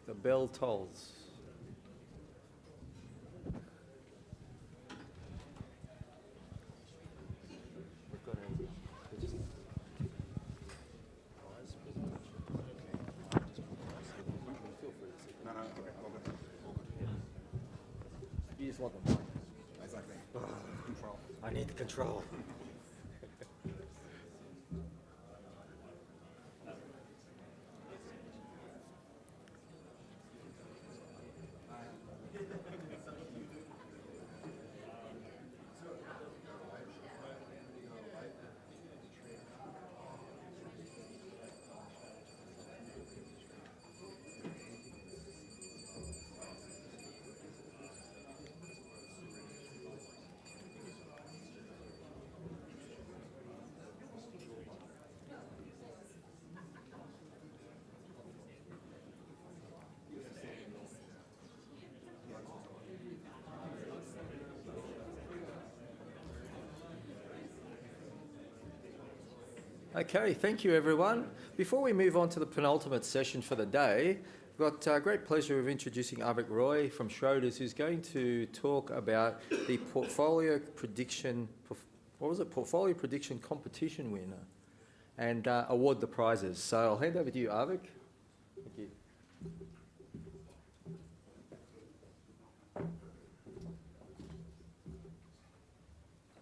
The bell tolls. You just want the mic. Exactly. Control. I need the control. Okay, thank you everyone. Before we move on to the penultimate session for the day, I've got great pleasure of introducing Avik Roy from Schroders, who's going to talk about the portfolio prediction, portfolio prediction competition winner, and award the prizes. So I'll hand over to you, Avik. Thank you.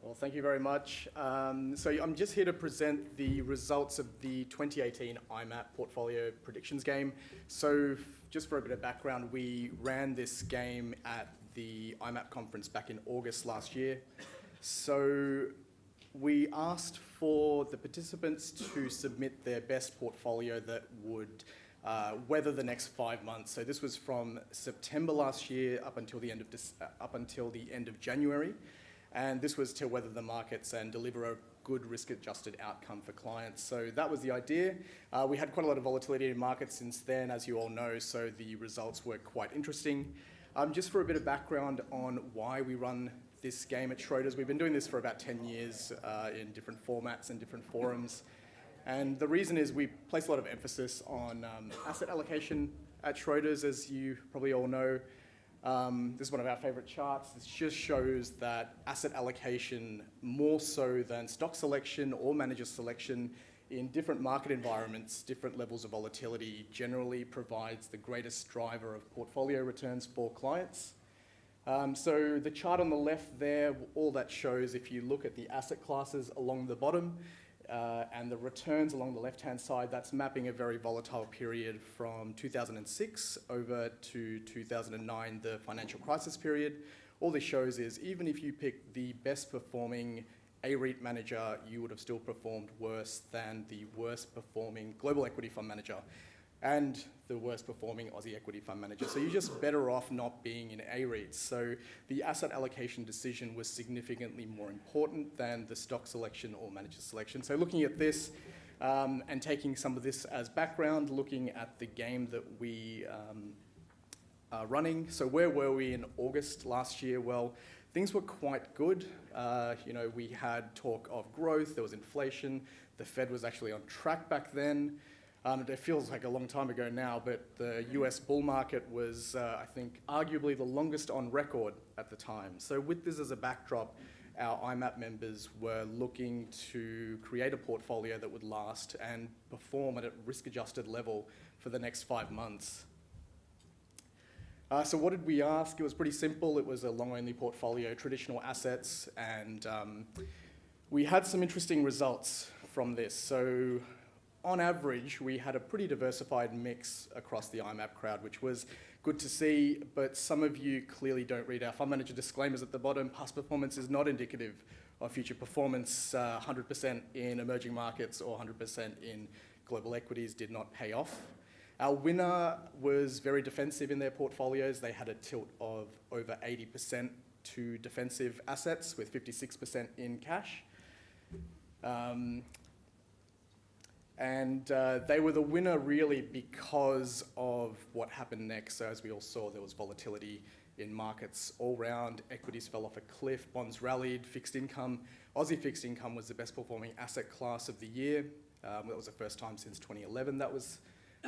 Well, thank you very much. So I'm just here to present the results of the 2018 IMAP portfolio predictions game. So just for a bit of background, we ran this game at the IMAP conference back in August last year. So we asked for the participants to submit their best portfolio that would weather the next 5 months. So this was from September last year up until the end of January. And this was to weather the markets and deliver a good risk-adjusted outcome for clients. So that was the idea. We had quite a lot of volatility in markets since then, as you all know, so the results were quite interesting. Just for a bit of background on why we run this game at Schroders, we've been doing this for about 10 years in different formats and different forums. And the reason is we place a lot of emphasis on asset allocation at Schroders, as you probably all know. This is one of our favorite charts. This just shows that asset allocation, more so than stock selection or manager selection in different market environments, different levels of volatility, generally provides the greatest driver of portfolio returns for clients. So the chart on the left there, all that shows, if you look at the asset classes along the bottom, and the returns along the left-hand side, that's mapping a very volatile period from 2006 over to 2009, the financial crisis period. All this shows is even if you pick the best performing A-REIT manager, you would have still performed worse than the worst performing global equity fund manager and the worst performing Aussie equity fund manager. So you're just better off not being in A-REITs. So the asset allocation decision was significantly more important than the stock selection or manager selection. So looking at this and taking some of this as background, looking at the game that we are running. So where were we in August last year? Well, things were quite good. We had talk of growth, there was inflation. The Fed was actually on track back then. It feels like a long time ago now, but the US bull market was, I think, arguably the longest on record at the time. So with this as a backdrop, our IMAP members were looking to create a portfolio that would last and perform at a risk-adjusted level for the next 5 months. So what did we ask? It was pretty simple. It was a long-only portfolio, traditional assets, and we had some interesting results from this. So on average, we had a pretty diversified mix across the IMAP crowd, which was good to see, but some of you clearly don't read our fund manager disclaimers at the bottom. Past performance is not indicative of future performance. 100% in emerging markets or 100% in global equities did not pay off. Our winner was very defensive in their portfolios. They had a tilt of over 80% to defensive assets with 56% in cash. And they were the winner really because of what happened next. So as we all saw, there was volatility in markets all round. Equities fell off a cliff, bonds rallied, fixed income. Aussie fixed income was the best performing asset class of the year. That was the first time since 2011 that was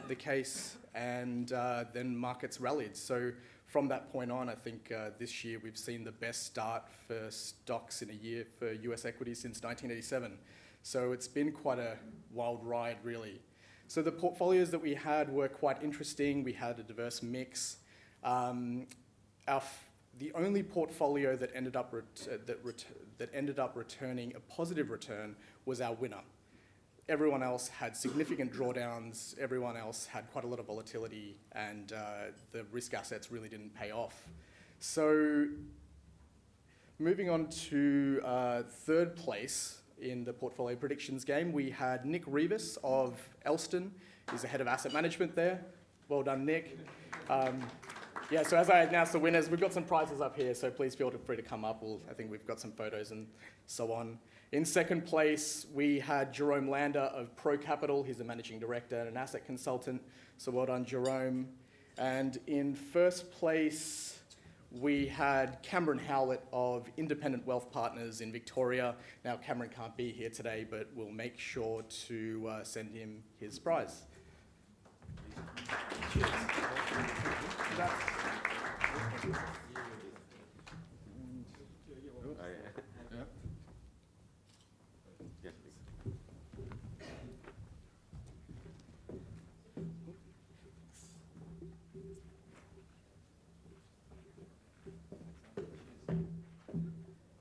the case, and then markets rallied. So from that point on, I think this year we've seen the best start for stocks in a year for US equities since 1987. So it's been quite a wild ride, really. So the portfolios that we had were quite interesting. We had a diverse mix. The only portfolio that ended up returning a positive return was our winner. Everyone else had significant drawdowns. Everyone else had quite a lot of volatility, and the risk assets really didn't pay off. So moving on to third place in the portfolio predictions game, we had Nick Rivas of Elston. He's the head of asset management there. Well done, Nick. Yeah, so as I announce the winners, we've got some prizes up here, so please feel free to come up. I think we've got some photos and so on. In second place, we had Jerome Lander of Pro Capital. He's the managing director and an asset consultant, so well done, Jerome. And in first place, we had Cameron Howlett of Independent Wealth Partners in Victoria. Now, Cameron can't be here today, but we'll make sure to send him his prize. Cheers.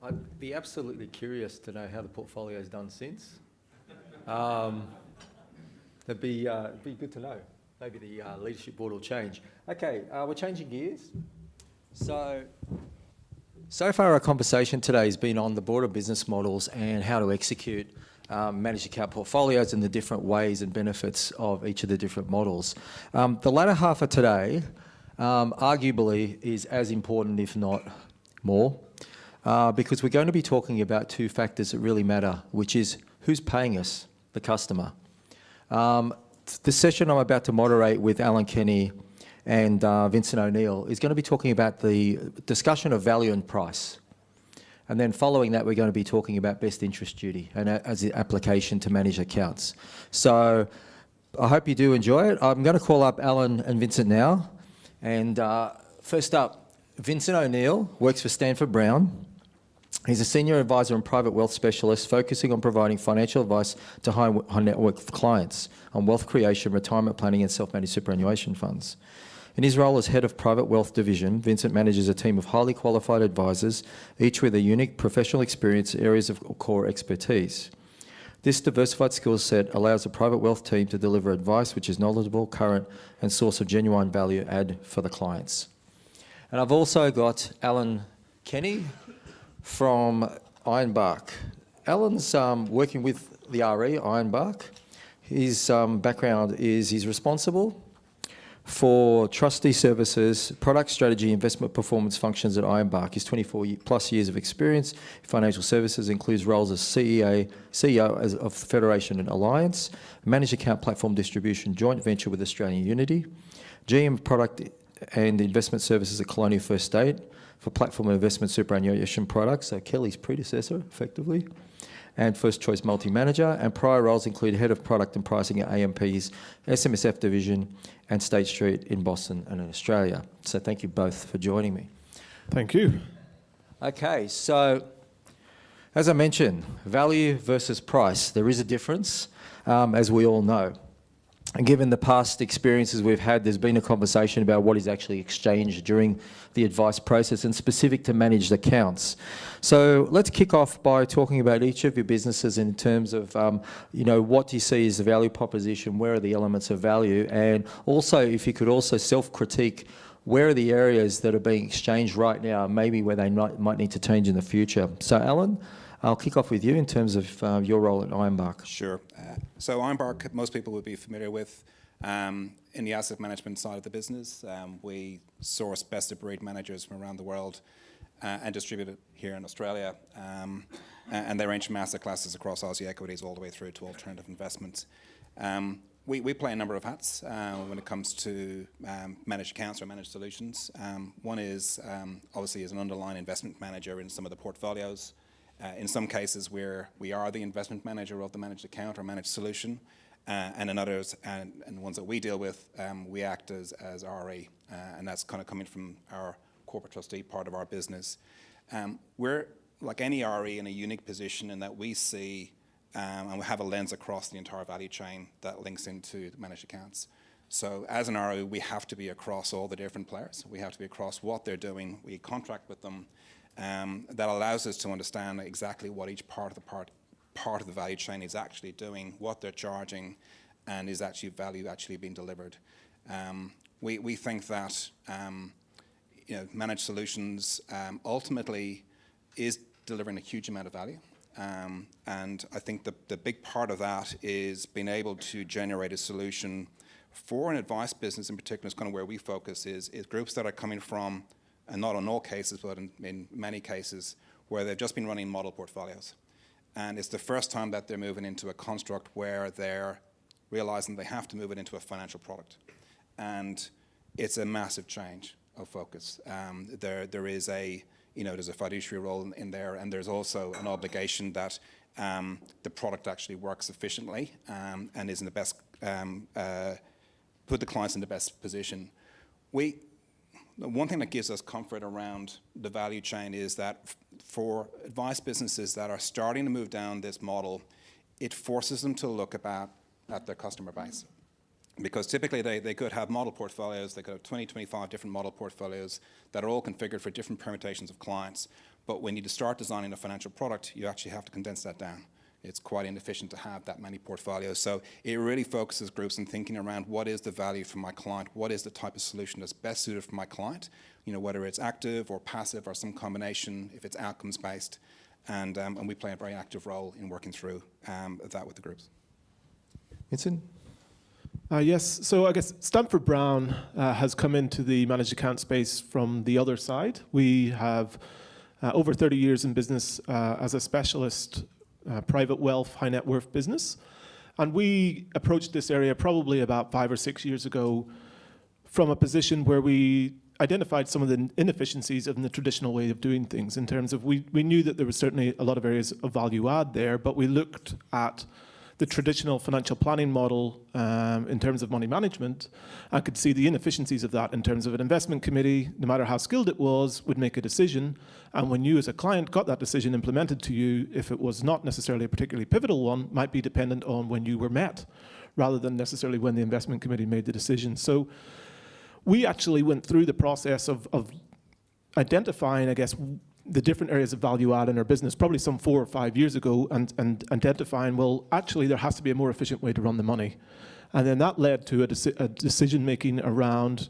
I'd be absolutely curious to know how the portfolio's done since. It'd be good to know. Maybe the leadership board will change. Okay, we're changing gears. So far our conversation today has been on the broader business models and how to execute managed account portfolios and the different ways and benefits of each of the different models. The latter half of today arguably is as important, if not more, because we're going to be talking about two factors that really matter, which is who's paying us, the customer. The session I'm about to moderate with Alan Kenny and Vincent O'Neill is going to be talking about the discussion of value and price. And then following that, we're going to be talking about best interest duty and as the application to manage accounts. So I hope you do enjoy it. I'm going to call up Alan and Vincent now. And first up, Vincent O'Neill works for Stanford Brown. He's a senior advisor and private wealth specialist focusing on providing financial advice to high net worth clients on wealth creation, retirement planning and self-managed superannuation funds. In his role as head of private wealth division, Vincent manages a team of highly qualified advisors, each with a unique professional experience, areas of core expertise. This diversified skill set allows the private wealth team to deliver advice which is knowledgeable, current and source of genuine value add for the clients. And I've also got Alan Kenny from Ironbark. Alan's working with the RE, Ironbark. His background is he's responsible for trustee services, product strategy, investment performance functions at Ironbark. His 24 plus years of experience in financial services includes roles as CEO of the Federation and Alliance, managed account platform distribution joint venture with Australian Unity, GM product and investment services at Colonial First State for platform and investment superannuation products, so Kelly's predecessor, effectively, and First Choice Multi-Manager, and prior roles include Head of Product and Pricing at AMP's SMSF Division and State Street in Boston and in Australia. So thank you both for joining me. Thank you. Okay, so as I mentioned, value versus price. There is a difference, as we all know. And given the past experiences we've had, there's been a conversation about what is actually exchanged during the advice process and specific to managed accounts. So let's kick off by talking about each of your businesses in terms of, what do you see as the value proposition, where are the elements of value, and also if you could also self-critique, where are the areas that are being exchanged right now, maybe where they might need to change in the future. So Alan, I'll kick off with you in terms of your role at Ironbark. Sure. So Ironbark, most people would be familiar with in the asset management side of the business. We source best-of-breed managers from around the world and distribute it here in Australia. And they range from asset classes across Aussie equities all the way through to alternative investments. We play a number of hats when it comes to managed accounts or managed solutions. One is obviously as an underlying investment manager in some of the portfolios. In some cases where we are the investment manager of the managed account or managed solution, And in others, and the ones that we deal with, we act as RE, and that's kind of coming from our corporate trustee part of our business. We're, like any RE, in a unique position in that we see and we have a lens across the entire value chain that links into managed accounts. So as an RE, we have to be across all the different players. We have to be across what they're doing. We contract with them. That allows us to understand exactly what each part of the value chain is actually doing, what they're charging, and is actually value actually being delivered. We think that managed solutions ultimately is delivering a huge amount of value. And I think the big part of that is being able to generate a solution for an advice business in particular. Is kind of where we focus is groups that are coming from, and not in all cases, but in many cases, where they've just been running model portfolios. And it's the first time that they're moving into a construct where they're realizing they have to move it into a financial product. And it's a massive change of focus. There is there's a fiduciary role in there, and there's also an obligation that the product actually works efficiently and is in the best, put the clients in the best position. One thing that gives us comfort around the value chain is that for advice businesses that are starting to move down this model, it forces them to look at their customer base. Because typically they could have model portfolios, they could have 20, 25 different model portfolios that are all configured for different permutations of clients. But when you start designing a financial product, you actually have to condense that down. It's quite inefficient to have that many portfolios. So it really focuses groups in thinking around what is the value for my client, what is the type of solution that's best suited for my client, whether it's active or passive or some combination, if it's outcomes based. And we play a very active role in working through that with the groups. Vincent? Yes, so I guess Stamford Brown has come into the managed account space from the other side. We have over 30 years in business as a specialist private wealth, high net worth business. And we approached this area probably about 5 or 6 years ago from a position where we identified some of the inefficiencies of the traditional way of doing things in terms of we knew that there was certainly a lot of areas of value add there, but we looked at the traditional financial planning model in terms of money management. I could see the inefficiencies of that in terms of an investment committee, no matter how skilled it was, would make a decision. And when you as a client got that decision implemented to you, if it was not necessarily a particularly pivotal one, might be dependent on when you were met, rather than necessarily when the investment committee made the decision. So we actually went through the process of identifying, I guess, the different areas of value add in our business, probably some 4 or 5 years ago, and identifying, well, actually there has to be a more efficient way to run the money. And then that led to a decision making around,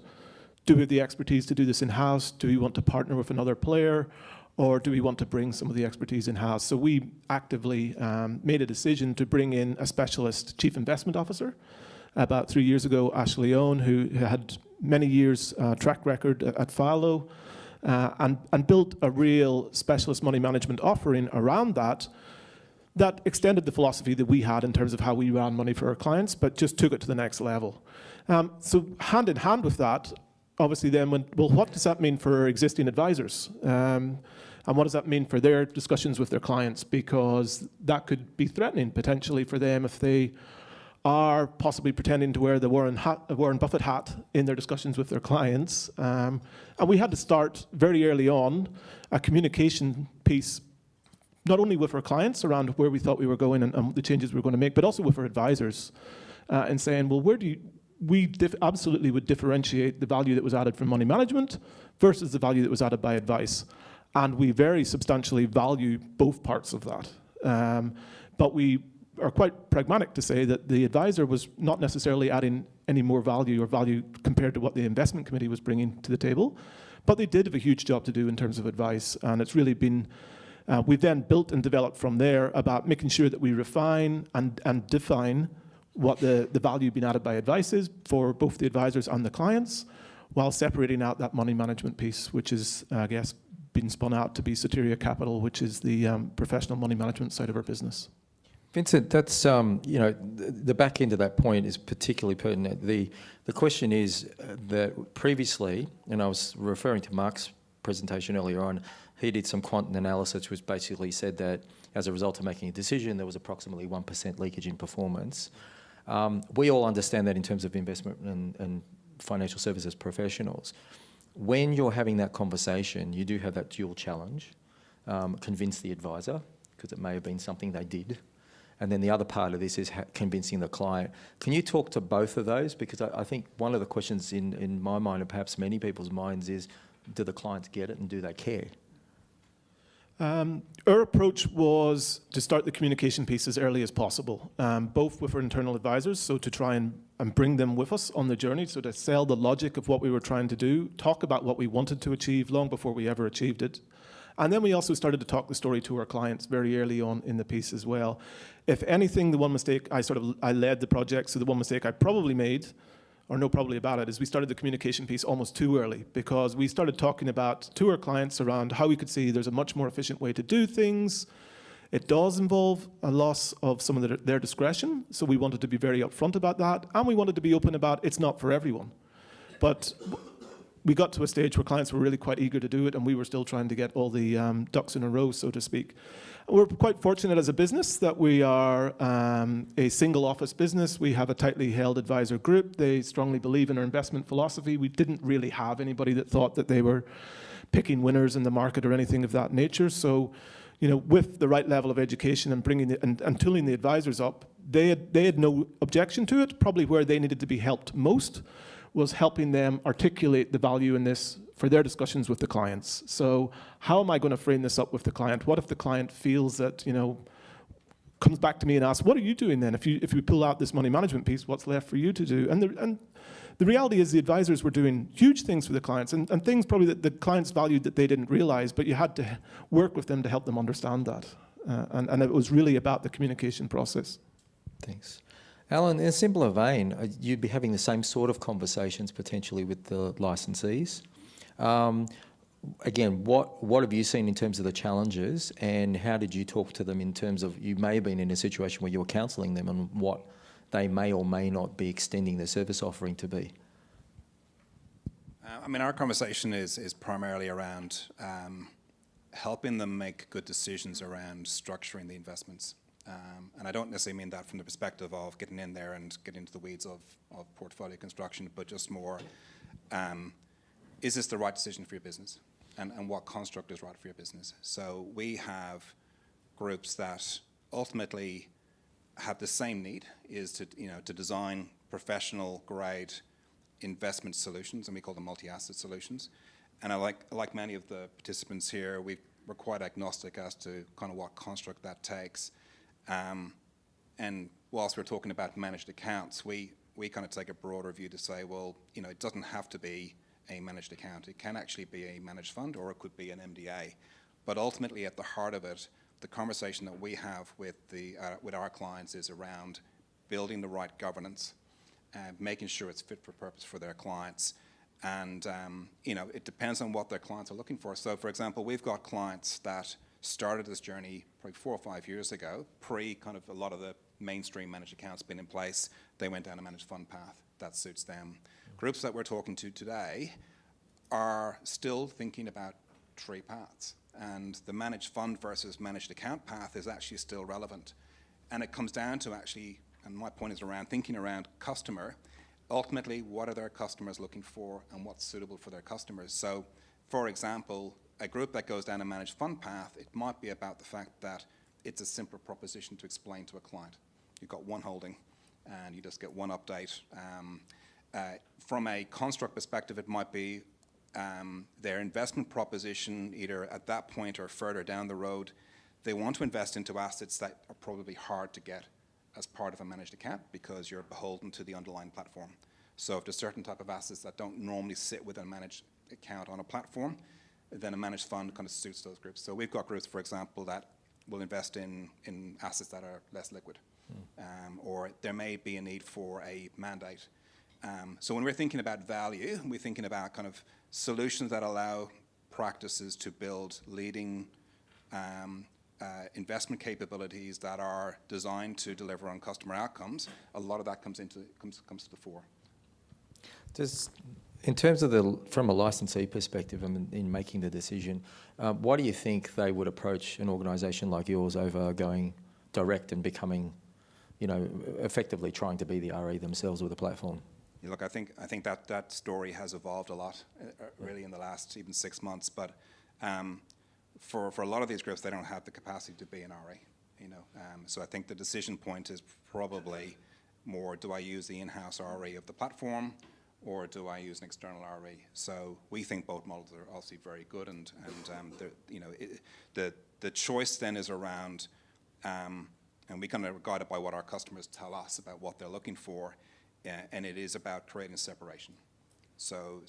do we have the expertise to do this in-house? Do we want to partner with another player? Or do we want to bring some of the expertise in-house? So we actively made a decision to bring in a specialist chief investment officer about 3 years ago, Ashley Owen, who had many years track record at Philo, and built a real specialist money management offering around that extended the philosophy that we had in terms of how we ran money for our clients, but just took it to the next level. So hand in hand with that, obviously then went, well, what does that mean for existing advisors? And what does that mean for their discussions with their clients? Because that could be threatening potentially for them if they are possibly pretending to wear the Warren Buffett hat in their discussions with their clients. And we had to start very early on a communication piece, not only with our clients around where we thought we were going and the changes we were going to make, but also with our advisors, and saying, well, where do we absolutely would differentiate the value that was added from money management versus the value that was added by advice. And we very substantially value both parts of that. But we are quite pragmatic to say that the advisor was not necessarily adding any more value or value compared to what the investment committee was bringing to the table, but they did have a huge job to do in terms of advice. And it's really been, we've then built and developed from there about making sure that we refine and define what the value being added by advice is for both the advisors and the clients, while separating out that money management piece, which is, I guess, been spun out to be Soteria Capital, which is the professional money management side of our business. Vincent, that's the back end of that point is particularly pertinent. The question is that previously, and I was referring to Mark's presentation earlier on, he did some quant analysis which basically said that as a result of making a decision, there was approximately 1% leakage in performance. We all understand that in terms of investment and financial services professionals. When you're having that conversation, you do have that dual challenge, convince the advisor, because it may have been something they did. And then the other part of this is convincing the client. Can you talk to both of those? Because I think one of the questions in my mind, and perhaps many people's minds, is do the clients get it and do they care? Our approach was to start the communication piece as early as possible, both with our internal advisors, so to try and bring them with us on the journey, so to sell the logic of what we were trying to do, talk about what we wanted to achieve long before we ever achieved it. And then we also started to talk the story to our clients very early on in the piece as well. If anything, the one mistake I led the project, so the one mistake I probably made, or no probably about it, is we started the communication piece almost too early, because we started talking about to our clients around how we could see there's a much more efficient way to do things. It does involve a loss of some of their discretion, so we wanted to be very upfront about that, and we wanted to be open about it's not for everyone. But we got to a stage where clients were really quite eager to do it, and we were still trying to get all the ducks in a row, so to speak. We're quite fortunate as a business that we are a single office business. We have a tightly held advisor group. They strongly believe in our investment philosophy. We didn't really have anybody that thought that they were picking winners in the market or anything of that nature. So, with the right level of education and bringing and tooling the advisors up, they had no objection to it. Probably where they needed to be helped most was helping them articulate the value in this for their discussions with the clients. So how am I going to frame this up with the client? What if the client feels that, comes back to me and asks, what are you doing then? If you pull out this money management piece, what's left for you to do? And the reality is the advisors were doing huge things for the clients and things probably that the clients valued that they didn't realize, but you had to work with them to help them understand that. And it was really about the communication process. Thanks. Alan, in a similar vein, you'd be having the same sort of conversations potentially with the licensees. Again, what have you seen in terms of the challenges, and how did you talk to them in terms of, you may have been in a situation where you were counselling them on what they may or may not be extending their service offering to be? Our conversation is primarily around helping them make good decisions around structuring the investments. And I don't necessarily mean that from the perspective of getting in there and getting into the weeds of portfolio construction, but just more, is this the right decision for your business? And what construct is right for your business? So we have groups that ultimately have the same need, is to design professional grade investment solutions, and we call them multi-asset solutions. And like many of the participants here, we're quite agnostic as to kind of what construct that takes. And whilst we're talking about managed accounts, we kind of take a broader view to say, well, it doesn't have to be a managed account. It can actually be a managed fund, or it could be an MDA. But ultimately, at the heart of it, the conversation that we have with our clients is around building the right governance and making sure it's fit for purpose for their clients. And it depends on what their clients are looking for. So, for example, we've got clients that started this journey probably 4 or 5 years ago, pre kind of a lot of the mainstream managed accounts been in place. They went down a managed fund path that suits them. Groups that we're talking to today are still thinking about 3 paths, and the managed fund versus managed account path is actually still relevant. And it comes down to actually, and my point is around thinking around customer, ultimately what are their customers looking for and what's suitable for their customers. So, for example, a group that goes down a managed fund path, it might be about the fact that it's a simpler proposition to explain to a client. You've got one holding and you just get one update. From a construct perspective, it might be their investment proposition either at that point or further down the road. They want to invest into assets that are probably hard to get as part of a managed account because you're beholden to the underlying platform. So if there's certain type of assets that don't normally sit within a managed account on a platform, then a managed fund kind of suits those groups. So we've got groups, for example, that will invest in assets that are less liquid, or there may be a need for a mandate. So when we're thinking about value, we're thinking about kind of solutions that allow practices to build leading investment capabilities that are designed to deliver on customer outcomes. A lot of that comes to the fore. In terms of from a licensee perspective in making the decision, why do you think they would approach an organisation like yours over going direct and becoming effectively trying to be the RE themselves with the platform. Yeah, look, I think that story has evolved a lot, really, in the last even 6 months. But for a lot of these groups, they don't have the capacity to be an RE. So I think the decision point is probably more: do I use the in-house RE of the platform, or do I use an external RE? So we think both models are obviously very good, and the choice then is around, and we kind of guided by what our customers tell us about what they're looking for, and it is about creating separation. So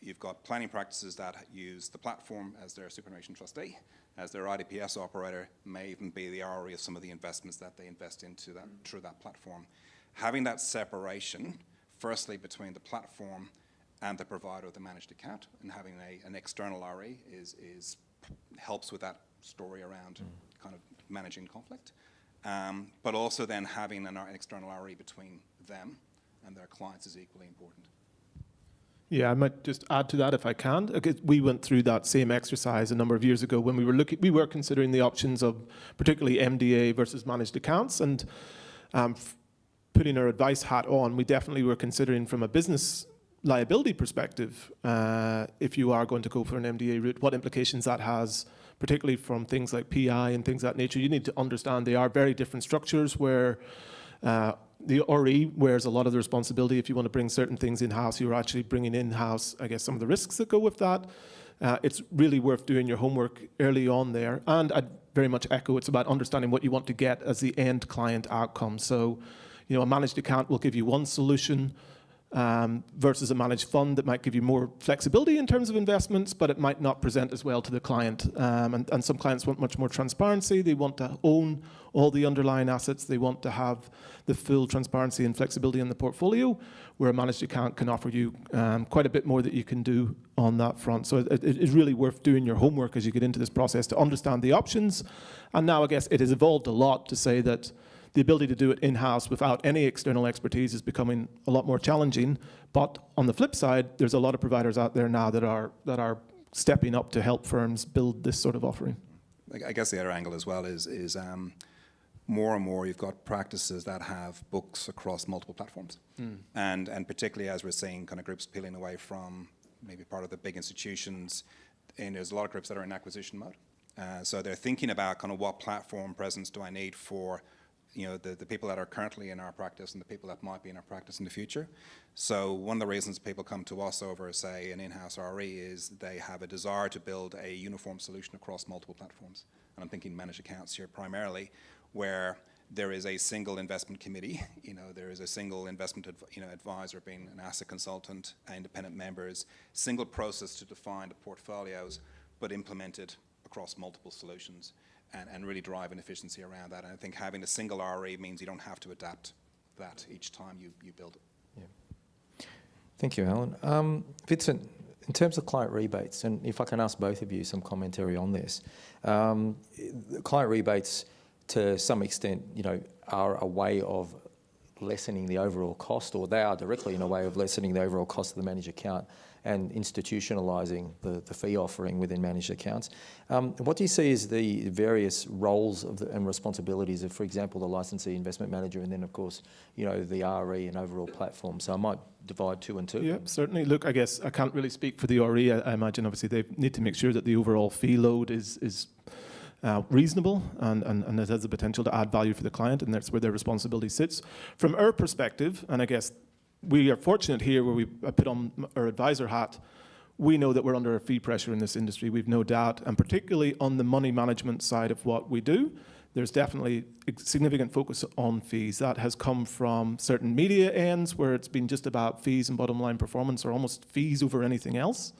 you've got planning practices that use the platform as their superannuation trustee, as their IDPS operator, may even be the RE of some of the investments that they invest into that through that platform. Having that separation, firstly, between the platform and the provider of the managed account, and having an external RE helps with that story around kind of managing conflict. But also then having an external RE between them and their clients is equally important. Yeah, I might just add to that if I can. Okay, we went through that same exercise a number of years ago when we were considering the options of particularly MDA versus managed accounts, and putting our advice hat on, we definitely were considering from a business liability perspective, if you are going to go for an MDA route, what implications that has, particularly from things like PI and things of that nature. You need to understand they are very different structures where the RE wears a lot of the responsibility. If you want to bring certain things in-house, you're actually bringing in-house, I guess, some of the risks that go with that. It's really worth doing your homework early on there. And I'd very much echo, it's about understanding what you want to get as the end client outcome. So, a managed account will give you one solution versus a managed fund that might give you more flexibility in terms of investments, but it might not present as well to the client. And some clients want much more transparency. They want to own all the underlying assets. They want to have the full transparency and flexibility in the portfolio, where a managed account can offer you quite a bit more that you can do on that front. So it is really worth doing your homework as you get into this process to understand the options. And now I guess it has evolved a lot to say that the ability to do it in-house without any external expertise is becoming a lot more challenging. But on the flip side, there's a lot of providers out there now that are stepping up to help firms build this sort of offering. I guess the other angle as well is more and more you've got practices that have books across multiple platforms. And particularly as we're seeing kind of groups peeling away from maybe part of the big institutions, and there's a lot of groups that are in acquisition mode. So they're thinking about kind of what platform presence do I need for the people that are currently in our practice and the people that might be in our practice in the future. So one of the reasons people come to us over, say, an in-house RE is they have a desire to build a uniform solution across multiple platforms. And I'm thinking managed accounts here primarily, where there is a single investment committee, there is a single investment advisor being an asset consultant, independent members, single process to define the portfolios, but implemented across multiple solutions. And really drive an efficiency around that. And I think having a single RE means you don't have to adapt that each time you build it. Yeah. Thank you, Alan. Vincent, in terms of client rebates, and if I can ask both of you some commentary on this, client rebates to some extent, are a way of lessening the overall cost, or they are directly in a way of lessening the overall cost of the managed account and institutionalising the fee offering within managed accounts. What do you see as the various roles and responsibilities of, for example, the licensee investment manager, and then, of course, the RE and overall platform? So I might divide two and two. Yeah, certainly. Look, I guess I can't really speak for the RE. I imagine, obviously, they need to make sure that the overall fee load is reasonable and it has the potential to add value for the client, and that's where their responsibility sits. From our perspective, and I guess we are fortunate here where we put on our advisor hat, we know that we're under a fee pressure in this industry, we've no doubt, and particularly on the money management side of what we do, there's definitely a significant focus on fees. That has come from certain media ends where it's been just about fees and bottom line performance, or almost fees over anything else.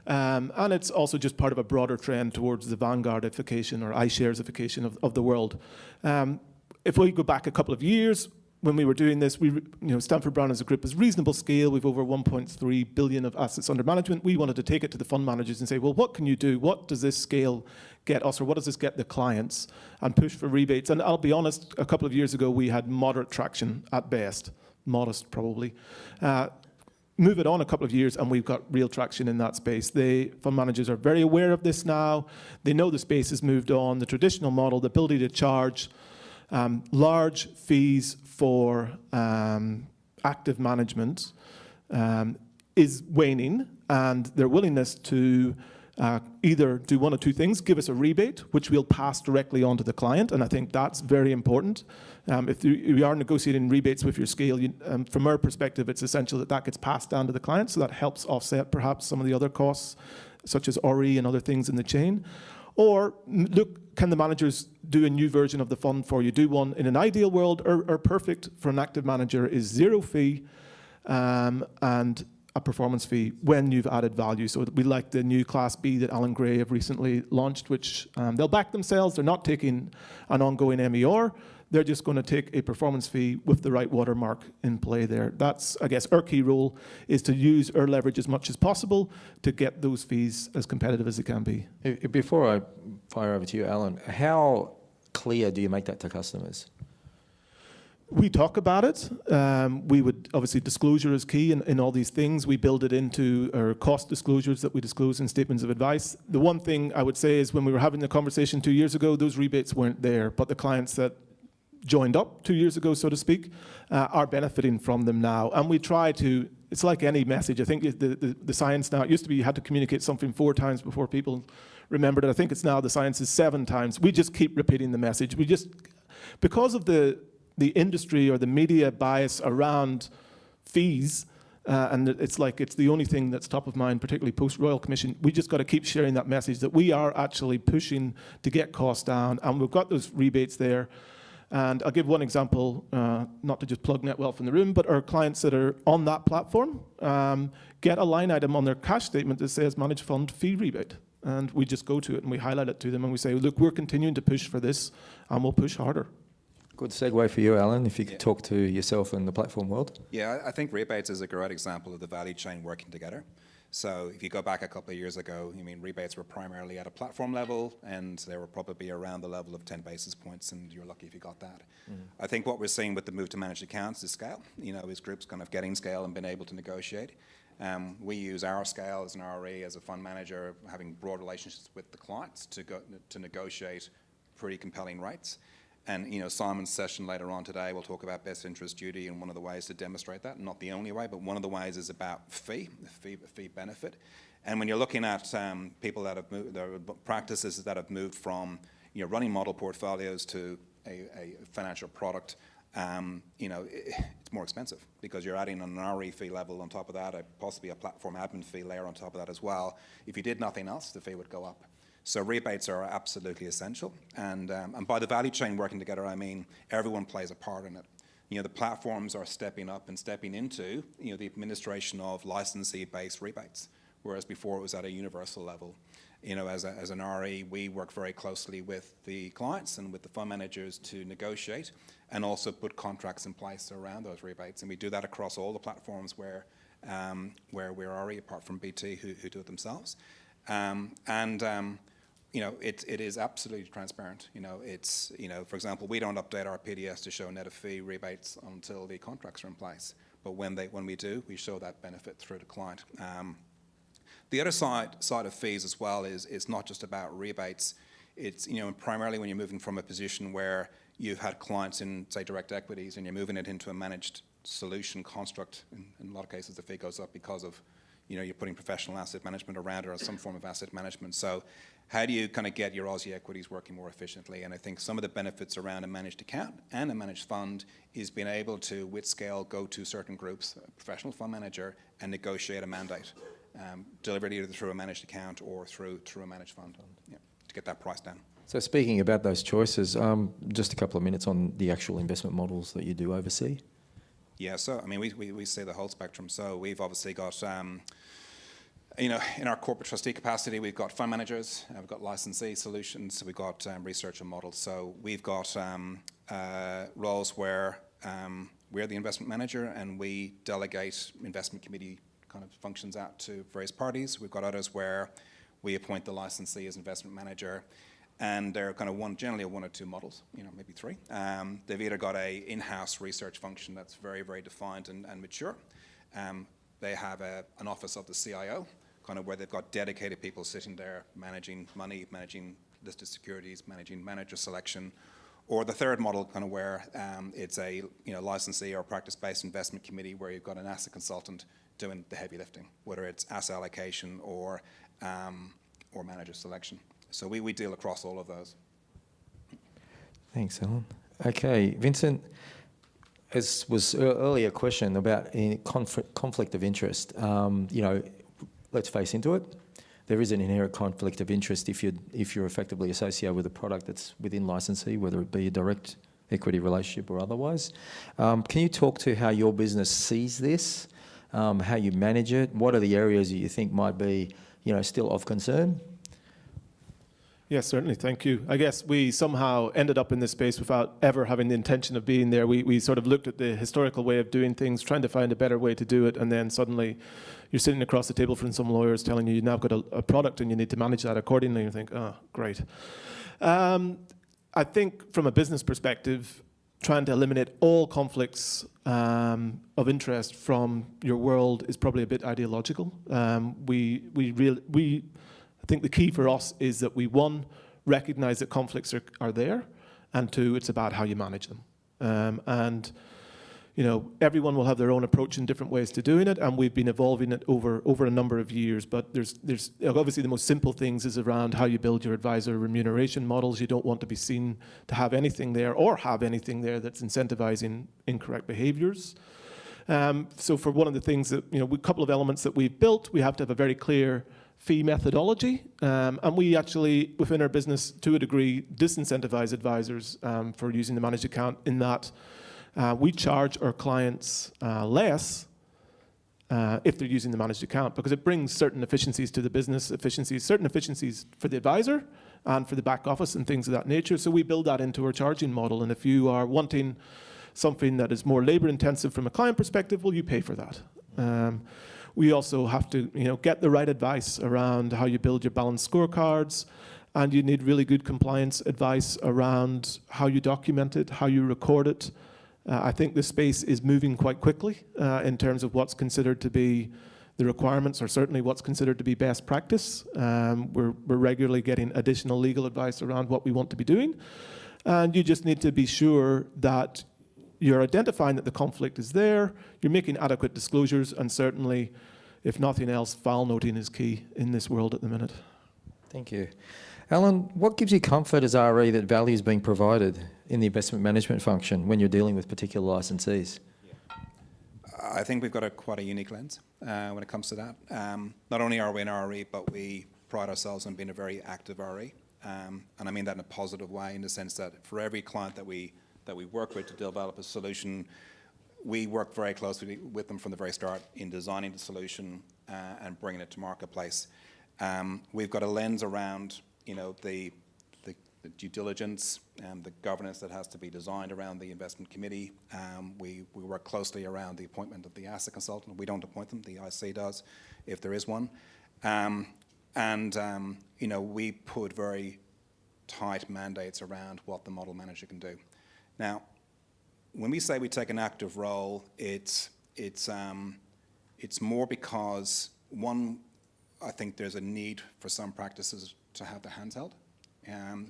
And it's also just part of a broader trend towards the Vanguardification or iSharesification of the world. If we go back a couple of years, when we were doing this, Stanford Brown as a group is reasonable scale. We've over 1.3 billion of assets under management. We wanted to take it to the fund managers and say, well, what can you do? What does this scale get us, or what does this get the clients? And push for rebates. And I'll be honest, a couple of years ago, we had moderate traction at best, modest probably. Move it on a couple of years and we've got real traction in that space. The fund managers are very aware of this now. They know the space has moved on. The traditional model, the ability to charge Large fees for active management is waning, and their willingness to either do one or two things: give us a rebate, which we'll pass directly on to the client, and I think that's very important. If you are negotiating rebates with your scale, from our perspective, it's essential that that gets passed down to the client, so that helps offset perhaps some of the other costs, such as RE and other things in the chain. Or look, can the managers do a new version of the fund for you? Do one in an ideal world, or perfect for an active manager is 0 fee and a performance fee when you've added value. So we like the new Class B that Alan Gray have recently launched, which they'll back themselves. They're not taking an ongoing MER. They're just going to take a performance fee with the right watermark in play there. That's, I guess, our key role is to use our leverage as much as possible to get those fees as competitive as they can be. Before I fire over to you, Alan, how clear do you make that to customers? We talk about it. We would, obviously, disclosure is key in all these things. We build it into our cost disclosures that we disclose in statements of advice. The one thing I would say is when we were having the conversation 2 years ago, those rebates weren't there, but the clients that joined up 2 years ago, so to speak, are benefiting from them now. And we try to, it's like any message. I think the science now, it used to be you had to communicate something 4 times before people remembered it. I think it's now the science is 7 times. We just keep repeating the message. We just, because of the industry or the media bias around fees, and it's like it's the only thing that's top of mind, particularly post-Royal Commission, we just got to keep sharing that message that we are actually pushing to get costs down, and we've got those rebates there. And I'll give one example, not to just plug NetWealth in the room, but our clients that are on that platform get a line item on their cash statement that says managed fund fee rebate. And we just go to it and we highlight it to them and we say, look, we're continuing to push for this and we'll push harder. Good segue for you, Alan, if you could talk to yourself and the platform world. Yeah, I think rebates is a great example of the value chain working together. So if you go back a couple of years ago, I mean, rebates were primarily at a platform level, and they were probably around the level of 10 basis points, and you're lucky if you got that. I think what we're seeing with the move to managed accounts is scale. You know, is groups kind of getting scale and being able to negotiate. We use our scale as an RE, as a fund manager, having broad relationships with the clients to negotiate pretty compelling rates. And, you know, Simon's session later on today will talk about best interest duty, and one of the ways to demonstrate that, not the only way, but one of the ways is about fee benefit. And when you're looking at people that have moved, there are practices that have moved from, you know, running model portfolios to a financial product, you know, it's more expensive because you're adding an RE fee level on top of that, possibly a platform admin fee layer on top of that as well. If you did nothing else, the fee would go up. So rebates are absolutely essential, and by the value chain working together, I mean everyone plays a part in it. You know, the platforms are stepping up and stepping into, you know, the administration of licensee-based rebates, whereas before it was at a universal level. You know, as an RE, we work very closely with the clients and with the fund managers to negotiate and also put contracts in place around those rebates, and we do that across all the platforms where we're RE, apart from BT, who do it themselves, you know, it is absolutely transparent. You know, it's, you know, for example, we don't update our PDS to show net of fee rebates until the contracts are in place. But when we do, we show that benefit through the client. The other side of fees as well is not just about rebates. It's, you know, primarily when you're moving from a position where you've had clients in, say, direct equities and you're moving it into a managed solution construct. In a lot of cases, the fee goes up because of, you know, you're putting professional asset management around it or some form of asset management. So how do you kind of get your Aussie equities working more efficiently? And I think some of the benefits around a managed account and a managed fund is being able to, with scale, go to certain groups, a professional fund manager, and negotiate a mandate, delivered either through a managed account or through a managed fund, yeah, to get that price down. So speaking about those choices, just a couple of minutes on the actual investment models that you do oversee. Yeah, so I mean, we see the whole spectrum. So we've obviously got, you know, in our corporate trustee capacity, we've got fund managers, we've got licensee solutions, we've got research and models. So we've got roles where we're the investment manager and we delegate investment committee kind of functions out to various parties. We've got others where we appoint the licensee as investment manager, and they're kind of generally one or two models, you know, maybe 3. They've either got a in-house research function that's very, very defined and mature. They have an office of the CIO, kind of where they've got dedicated people sitting there managing money, managing listed securities, managing manager selection, Or the third model, kind of where it's a licensee or practice-based investment committee where you've got an asset consultant doing the heavy lifting, whether it's asset allocation or manager selection. So we deal across all of those. Thanks, Alan. Okay, Vincent, as was earlier question about conflict of interest, let's face into it. There is an inherent conflict of interest if you're effectively associated with a product that's within licensee, whether it be a direct equity relationship or otherwise. Can you talk to how your business sees this, how you manage it? What are the areas that you think might be, still of concern? Yes, certainly. Thank you. I guess we somehow ended up in this space without ever having the intention of being there. We sort of looked at the historical way of doing things, trying to find a better way to do it, and then suddenly you're sitting across the table from some lawyers telling you you've now got a product and you need to manage that accordingly. You think, oh, great. I think from a business perspective, trying to eliminate all conflicts of interest from your world is probably a bit ideological. I think the key for us is that we, one, recognize that conflicts are there, and two, it's about how you manage them. Everyone will have their own approach in different ways to doing it, and we've been evolving it over a number of years. But there's obviously the most simple things is around how you build your advisor remuneration models. You don't want to be seen to have anything there that's incentivizing incorrect behaviors. So for one of the things that, a couple of elements that we've built, we have to have a very clear fee methodology, and we actually, within our business, to a degree, disincentivize advisors for using the managed account in that we charge our clients less if they're using the managed account, because it brings certain efficiencies to the business, certain efficiencies for the advisor and for the back office and things of that nature. So we build that into our charging model, and if you are wanting something that is more labor intensive from a client perspective, well, you pay for that. We also have to, get the right advice around how you build your balanced scorecards, and you need really good compliance advice around how you document it, how you record it. I think this space is moving quite quickly in terms of what's considered to be the requirements, or certainly what's considered to be best practice. We're regularly getting additional legal advice around what we want to be doing, and you just need to be sure that you're identifying that the conflict is there, you're making adequate disclosures, and certainly, if nothing else, file noting is key in this world at the minute. Thank you. Alan, what gives you comfort as RE that value is being provided in the investment management function when you're dealing with particular licensees? I think we've got quite a unique lens when it comes to that. Not only are we an RE, but we pride ourselves on being a very active RE. And I mean that in a positive way, in the sense that for every client that we work with to develop a solution, we work very closely with them from the very start in designing the solution and bringing it to marketplace. We've got a lens around, the due diligence and the governance that has to be designed around the investment committee. We work closely around the appointment of the asset consultant. We don't appoint them, the IC does, if there is one. We put very tight mandates around what the model manager can do. Now, when we say we take an active role, it's more because, one, I think there's a need for some practices to have their hands held.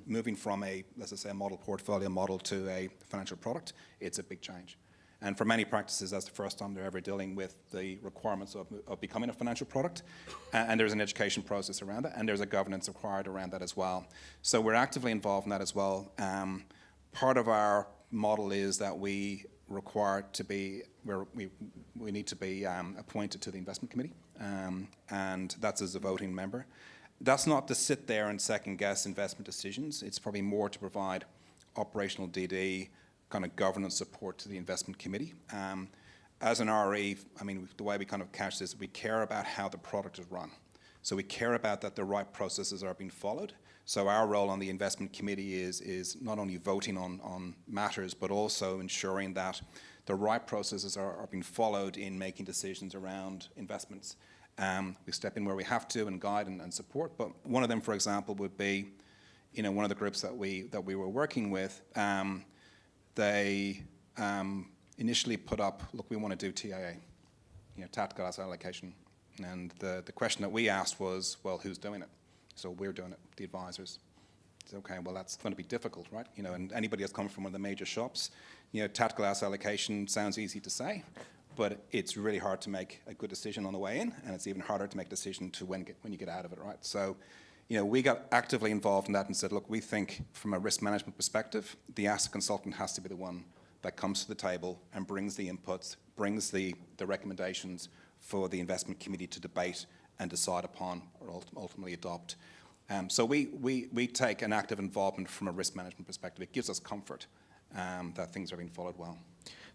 Moving from let's just say, a model portfolio model to a financial product, it's a big change. And for many practices, that's the first time they're ever dealing with the requirements of becoming a financial product. And there's an education process around it, and there's a governance required around that as well. So we're actively involved in that as well. Part of our model is that we require to be, we need to be appointed to the investment committee, and that's as a voting member. That's not to sit there and second guess investment decisions. It's probably more to provide operational DD, kind of governance support to the investment committee. As an RE, the way we kind of catch this, we care about how the product is run. So we care about that the right processes are being followed. So our role on the investment committee is not only voting on matters, but also ensuring that the right processes are being followed in making decisions around investments. We step in where we have to and guide and support. But one of them, for example, would be, one of the groups that we were working with. They initially put up, look, we want to do TAA, tactical asset allocation. And the question that we asked was, well, who's doing it? So we're doing it, the advisors. Okay, well, that's going to be difficult, right? And anybody that's come from one of the major shops, tactical asset allocation sounds easy to say, but it's really hard to make a good decision on the way in, and it's even harder to make a decision to when you get out of it, right? So, we got actively involved in that and said, look, we think from a risk management perspective, the asset consultant has to be the one that comes to the table and brings the inputs, brings the recommendations for the investment committee to debate and decide upon or ultimately adopt. So we take an active involvement from a risk management perspective. It gives us comfort that things are being followed well.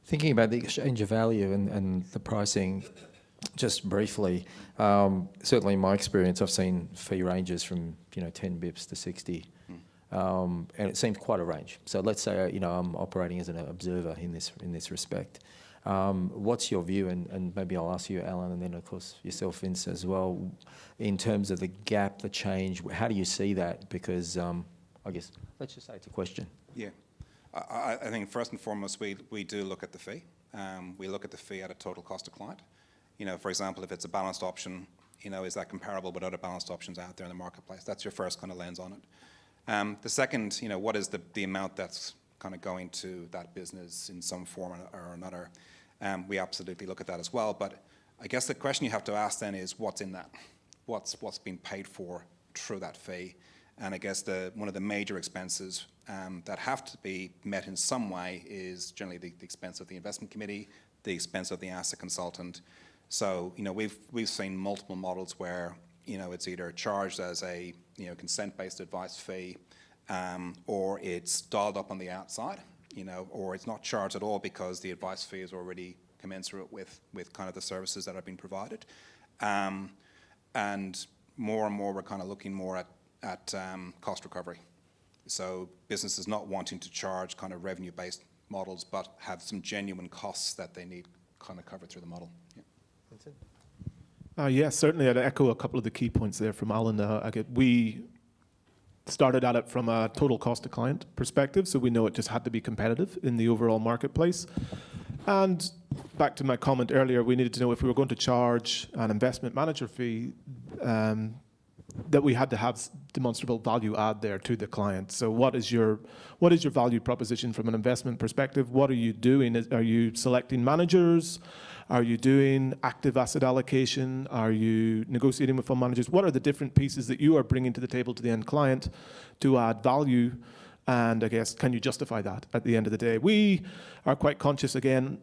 Thinking about the exchange of value and the pricing, just briefly, certainly in my experience, I've seen fee ranges from 10 bips to 60, and it seems quite a range. So let's say I'm operating as an observer in this respect. What's your view, and maybe I'll ask you, Alan, and then of course yourself, Vince, as well, in terms of the gap, the change, how do you see that? Because I guess, let's just say it's a question. Yeah, I think first and foremost, we do look at the fee. We look at the fee at a total cost of client. For example, if it's a balanced option, is that comparable with other balanced options out there in the marketplace? That's your first kind of lens on it. The second, what is the amount that's kind of going to that business in some form or another? We absolutely look at that as well. But I guess the question you have to ask then is what's in that? What's been paid for through that fee? And I guess one of the major expenses that have to be met in some way is generally the expense of the investment committee, the expense of the asset consultant. So we've seen multiple models where it's either charged as a consent-based advice fee, or it's dialed up on the outside, or it's not charged at all because the advice fee is already commensurate with kind of the services that are being provided. And more we're kind of looking more at cost recovery. So businesses not wanting to charge kind of revenue-based models, but have some genuine costs that they need kind of covered through the model. Yeah. Yes, certainly. I'd echo a couple of the key points there from Alan. We started at it from a total cost to client perspective, so we know it just had to be competitive in the overall marketplace. And back to my comment earlier, we needed to know if we were going to charge an investment manager fee, that we had to have demonstrable value add there to the client. So what is your value proposition from an investment perspective? What are you doing? Are you selecting managers? Are you doing active asset allocation? Are you negotiating with fund managers? What are the different pieces that you are bringing to the table to the end client to add value? And I guess, can you justify that at the end of the day? We are quite conscious, again,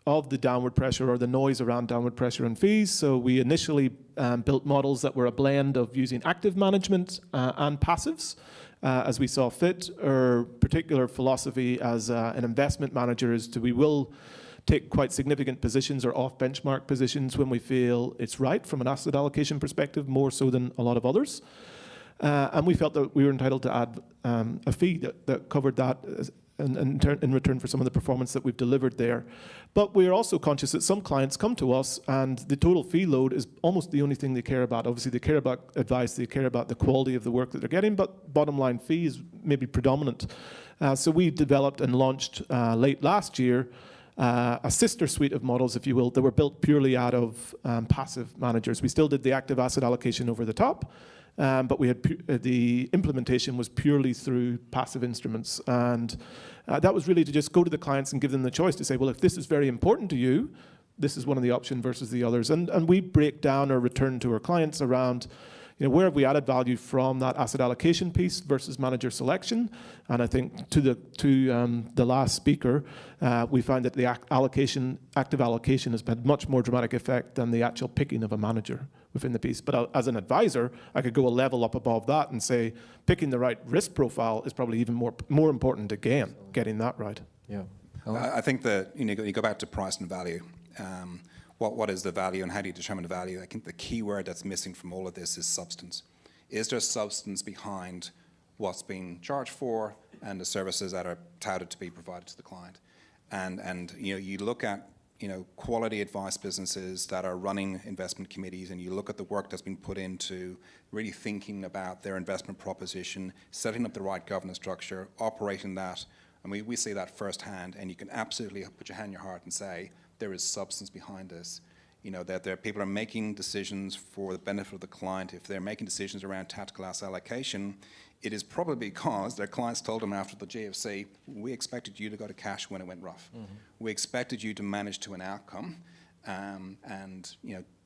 of the downward pressure or the noise around downward pressure and fees. So we initially built models that were a blend of using active management and passives as we saw fit. Our particular philosophy as an investment manager is we will take quite significant positions or off-benchmark positions when we feel it's right from an asset allocation perspective, more so than a lot of others. And we felt that we were entitled to add a fee that covered that in return for some of the performance that we've delivered there. But we are also conscious that some clients come to us and the total fee load is almost the only thing they care about. Obviously, they care about advice, they care about the quality of the work that they're getting, but bottom line fee is maybe predominant. So we developed and launched late last year a sister suite of models, if you will, that were built purely out of passive managers. We still did the active asset allocation over the top, but we had the implementation was purely through passive instruments. And that was really to just go to the clients and give them the choice to say, well, if this is very important to you, this is one of the options versus the others. And we break down our return to our clients around, where have we added value from that asset allocation piece versus manager selection. And I think to the last speaker, we find that the active allocation has had much more dramatic effect than the actual picking of a manager within the piece. But as an advisor, I could go a level up above that and say picking the right risk profile is probably even more important again, getting that right. Yeah. I think that you go back to price and value. What is the value and how do you determine the value? I think the key word that's missing from all of this is substance. Is there substance behind what's being charged for and the services that are touted to be provided to the client? And you look at quality advice businesses that are running investment committees, and you look at the work that's been put into really thinking about their investment proposition, setting up the right governance structure, operating that. And we see that firsthand, and you can absolutely put your hand on your heart and say, there is substance behind this. That people are making decisions for the benefit of the client. If they're making decisions around tactical asset allocation, it is probably because their clients told them after the GFC, we expected you to go to cash when it went rough. We expected you to manage to an outcome, and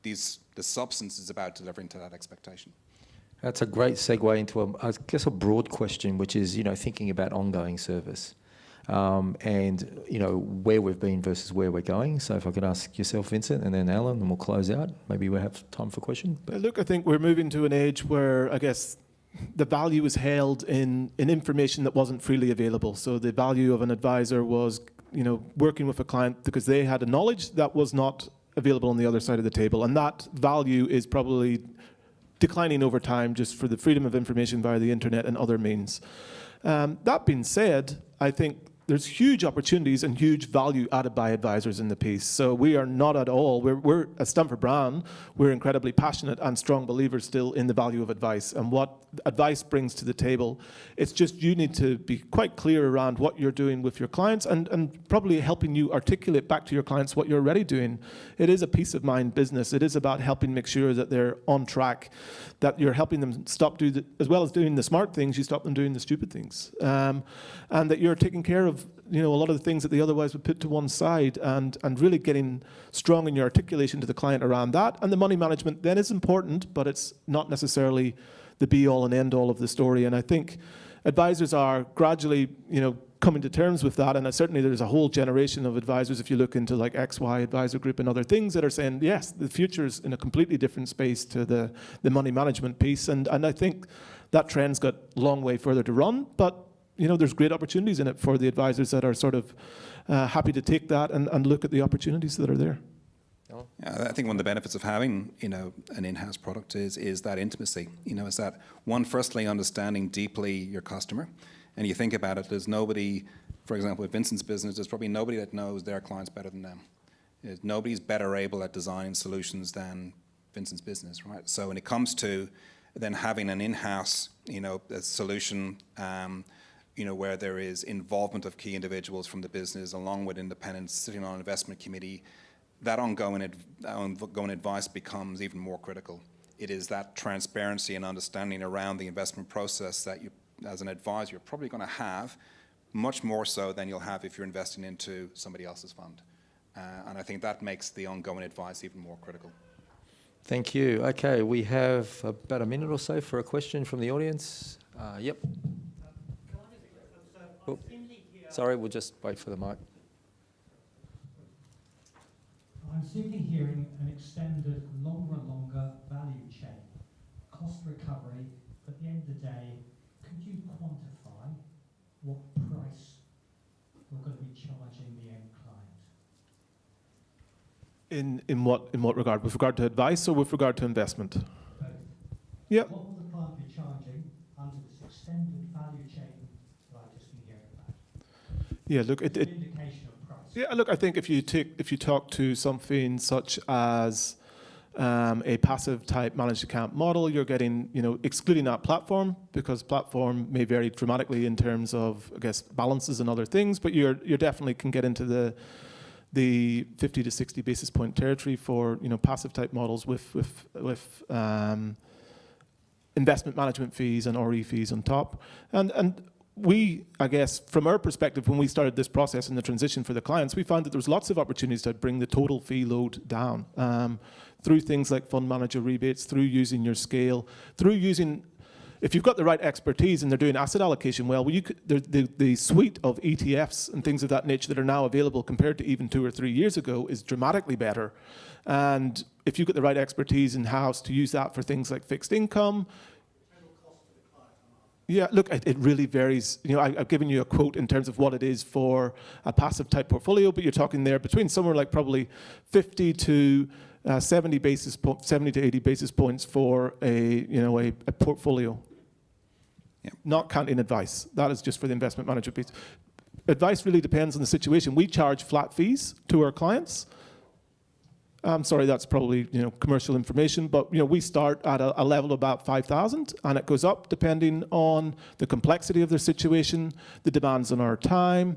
the substance is about delivering to that expectation. That's a great segue into a broad question, which is thinking about ongoing service, and where we've been versus where we're going. So if I could ask yourself, Vincent, and then Alan, and we'll close out. Maybe we have time for questions. Look, I think we're moving to an age where I guess the value is held in information that wasn't freely available. So the value of an advisor was, working with a client because they had a knowledge that was not available on the other side of the table. And that value is probably declining over time just for the freedom of information via the internet and other means. That being said, I think there's huge opportunities and huge value added by advisors in the piece. So we are not at all, we're at Stamford Brown, we're incredibly passionate and strong believers still in the value of advice and what advice brings to the table. It's just you need to be quite clear around what you're doing with your clients and probably helping you articulate back to your clients what you're already doing. It is a peace of mind business. It is about helping make sure that they're on track, that you're helping them stop as well as doing the smart things, you stop them doing the stupid things. And that you're taking care of a lot of the things that they otherwise would put to one side and really getting strong in your articulation to the client around that. And the money management then is important, but it's not necessarily the be-all and end-all of the story. And I think advisors are gradually, coming to terms with that. And certainly there's a whole generation of advisors, if you look into like XY Advisor Group and other things, that are saying, yes, the future's in a completely different space to the money management piece. And I think that trend's got a long way further to run, but there's great opportunities in it for the advisors that are sort of happy to take that and look at the opportunities that are there. Yeah, I think one of the benefits of having, an in-house product is that intimacy. Is that one, firstly, understanding deeply your customer. And you think about it, there's nobody, for example, with Vincent's business, there's probably nobody that knows their clients better than them. Nobody's better able at designing solutions than Vincent's business, right? So when it comes to then having an in-house, a solution, where there is involvement of key individuals from the business, along with independents sitting on an investment committee, that ongoing advice becomes even more critical. It is that transparency and understanding around the investment process that you, as an advisor, you're probably going to have much more so than you'll have if you're investing into somebody else's fund. And I think that makes the ongoing advice even more critical. Thank you. Okay, we have about a minute or so for a question from the audience. Yep. Oh, sorry, we'll just wait for the mic. I'm simply hearing an extended, longer and longer value chain, cost recovery. At the end of the day, could you quantify what price you're going to be charging the end client? In what regard? With regard to advice or with regard to investment? Both. Yeah. What will the client be charging under this extended value chain that I've just been hearing about? Yeah, look, An indication of price. Yeah, look, I think if you talk to something such as a passive type managed account model, you're getting, excluding that platform, because platform may vary dramatically in terms of, I guess, balances and other things, but you're definitely can get into the 50 to 60 basis point territory for, passive type models with investment management fees and RE fees on top. And we, I guess, from our perspective, when we started this process and the transition for the clients, we found that there was lots of opportunities to bring the total fee load down through things like fund manager rebates, through using your scale, through using, if you've got the right expertise and they're doing asset allocation well, the suite of ETFs and things of that nature that are now available compared to even 2 or 3 years ago is dramatically better. And if you've got the right expertise in-house to use that for things like fixed income, yeah, look, it really varies. I've given you a quote in terms of what it is for a passive type portfolio, but you're talking there between somewhere like probably 50 to 70 to 80 basis points for a portfolio. Yeah. Not counting advice. That is just for the investment manager piece. Advice really depends on the situation. We charge flat fees to our clients. I'm sorry, that's probably commercial information, but we start at a level of about 5,000, and it goes up depending on the complexity of their situation, the demands on our time,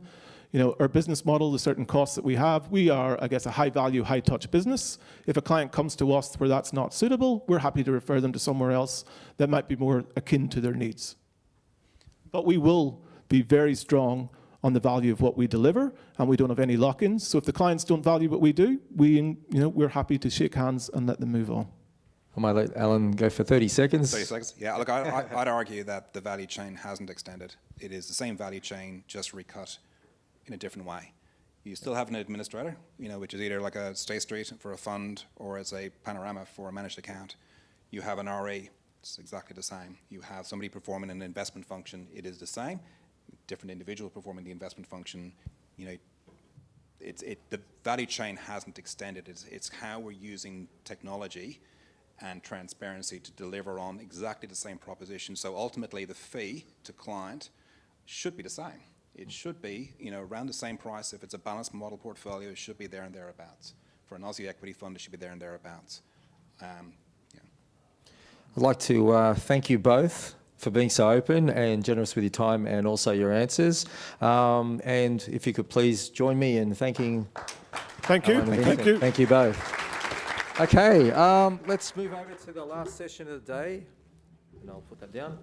our business model, the certain costs that we have, we are, I guess, a high-value, high-touch business. If a client comes to us where that's not suitable, we're happy to refer them to somewhere else that might be more akin to their needs. But we will be very strong on the value of what we deliver, and we don't have any lock-ins. So if the clients don't value what we do, we're happy to shake hands and let them move on. I might let Alan go for 30 seconds. 30 seconds? Yeah, look, I'd argue that the value chain hasn't extended. It is the same value chain, just recut in a different way. You still have an administrator, which is either like a Stay Street for a fund or as a Panorama for a managed account. You have an RE, it's exactly the same. You have somebody performing an investment function, it is the same. Different individuals performing the investment function, the value chain hasn't extended. It's how we're using technology and transparency to deliver on exactly the same proposition. So ultimately, the fee to client should be the same. It should be, around the same price. If it's a balanced model portfolio, it should be there and thereabouts. For an Aussie equity fund, it should be there and thereabouts. I'd like to thank you both for being so open and generous with your time and also your answers. And if you could please join me in thanking... Thank you. Thank you. Thank you both. Okay, let's move over to the last session of the day. And I'll put that down.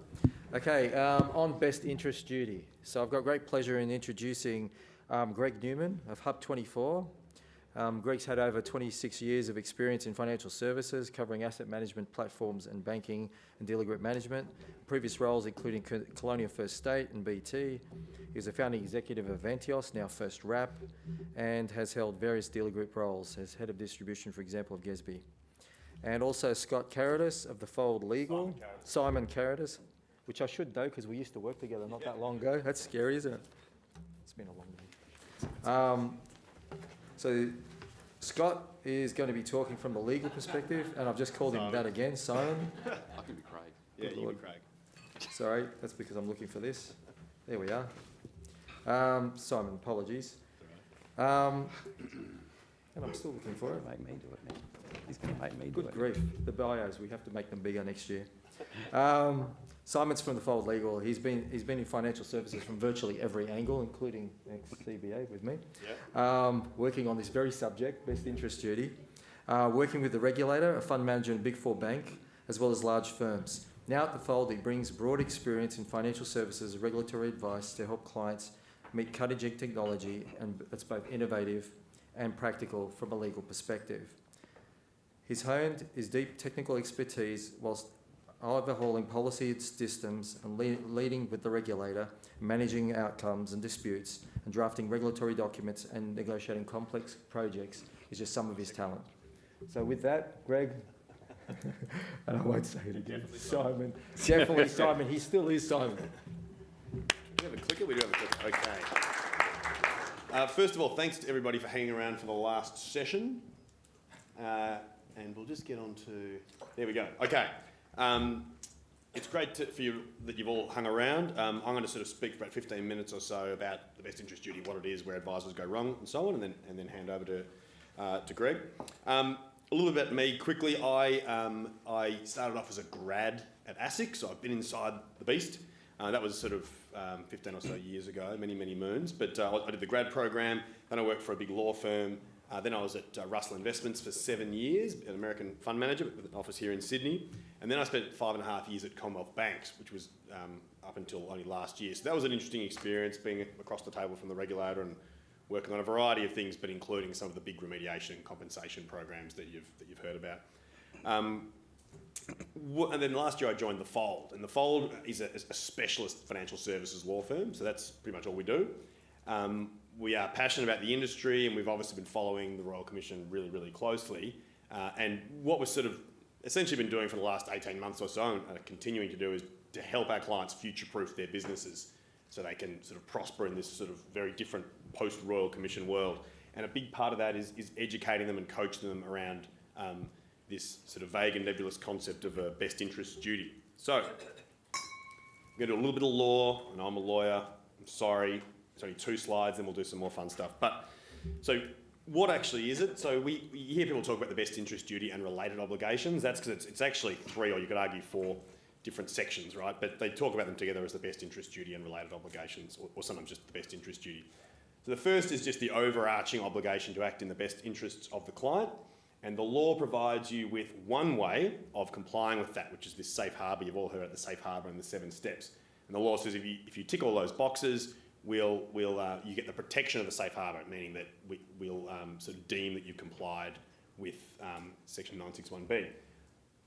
Okay, on best interest duty. So I've got great pleasure in introducing Greg Newman of Hub24. Greg's had over 26 years of experience in financial services, covering asset management platforms and banking and dealer group management. Previous roles including Colonial First State and BT. He was a founding executive of Vantios, now First Wrap, and has held various dealer group roles as head of distribution, for example, of Gesby. And also Scott Caritas of the Fold Legal. Simon Caritas, which I should know because we used to work together not that long ago. That's scary, isn't it? It's been a long day. So Scott is going to be talking from the legal perspective, and I've just called him that again, Simon. I can be Craig. Yeah, you can be Craig. Sorry, that's because I'm looking for this. There we are. Simon, apologies. And I'm still looking for it. Make me do it now. He's going to make me do it. Good grief. The bios, we have to make them bigger next year. Simon's from the Fold Legal. He's been in financial services from virtually every angle, including ex-CBA with me. Yeah. Working on this very subject, best interest duty. Working with the regulator, a fund manager and Big Four bank, as well as large firms. Now at the Fold, he brings broad experience in financial services, regulatory advice to help clients meet cutting-edge technology, and that's both innovative and practical from a legal perspective. He's honed his deep technical expertise whilst overhauling policy systems and leading with the regulator, managing outcomes and disputes, and drafting regulatory documents and negotiating complex projects is just some of his talent. So with that, Greg, and I won't say it again, Simon. Definitely Simon. He still is Simon. Do we have a clicker? We do have a clicker. Okay. First of all, thanks to everybody for hanging around for the last session. And we'll just get on to... There we go. Okay. It's great for you that you've all hung around. I'm going to sort of speak for about 15 minutes or so about the best interest duty, what it is, where advisors go wrong, and so on, and then hand over to Greg. A little bit about me quickly. I started off as a grad at ASIC, so I've been inside the beast. That was sort of 15 or so years ago, many moons. But I did the grad program, then I worked for a big law firm. Then I was at Russell Investments for 7 years, an American fund manager with an office here in Sydney. And then I spent 5.5 years at Commonwealth Banks, which was up until only last year. So that was an interesting experience, being across the table from the regulator and working on a variety of things, but including some of the big remediation and compensation programs that you've heard about. And then last year I joined the Fold, and the Fold is a specialist financial services law firm, so that's pretty much all we do. We are passionate about the industry, and we've obviously been following the Royal Commission really, really closely. And what we've sort of essentially been doing for the last 18 months or so, and continuing to do, is to help our clients future-proof their businesses so they can sort of prosper in this sort of very different post-Royal Commission world. And a big part of that is educating them and coaching them around this sort of vague and nebulous concept of a best interest duty. So, I'm going to do a little bit of law, and I'm a lawyer. I'm sorry. It's only 2 slides, then we'll do some more fun stuff. But, so what actually is it? So we hear people talk about the best interest duty and related obligations. That's because it's actually 3, or you could argue 4 different sections, right? But they talk about them together as the best interest duty and related obligations, or sometimes just the best interest duty. So the first is just the overarching obligation to act in the best interests of the client, and the law provides you with one way of complying with that, which is this safe harbour. You've all heard of the safe harbour and the 7 steps. And the law says if you tick all those boxes, you get the protection of the safe harbour, meaning that we'll sort of deem that you've complied with section 961B.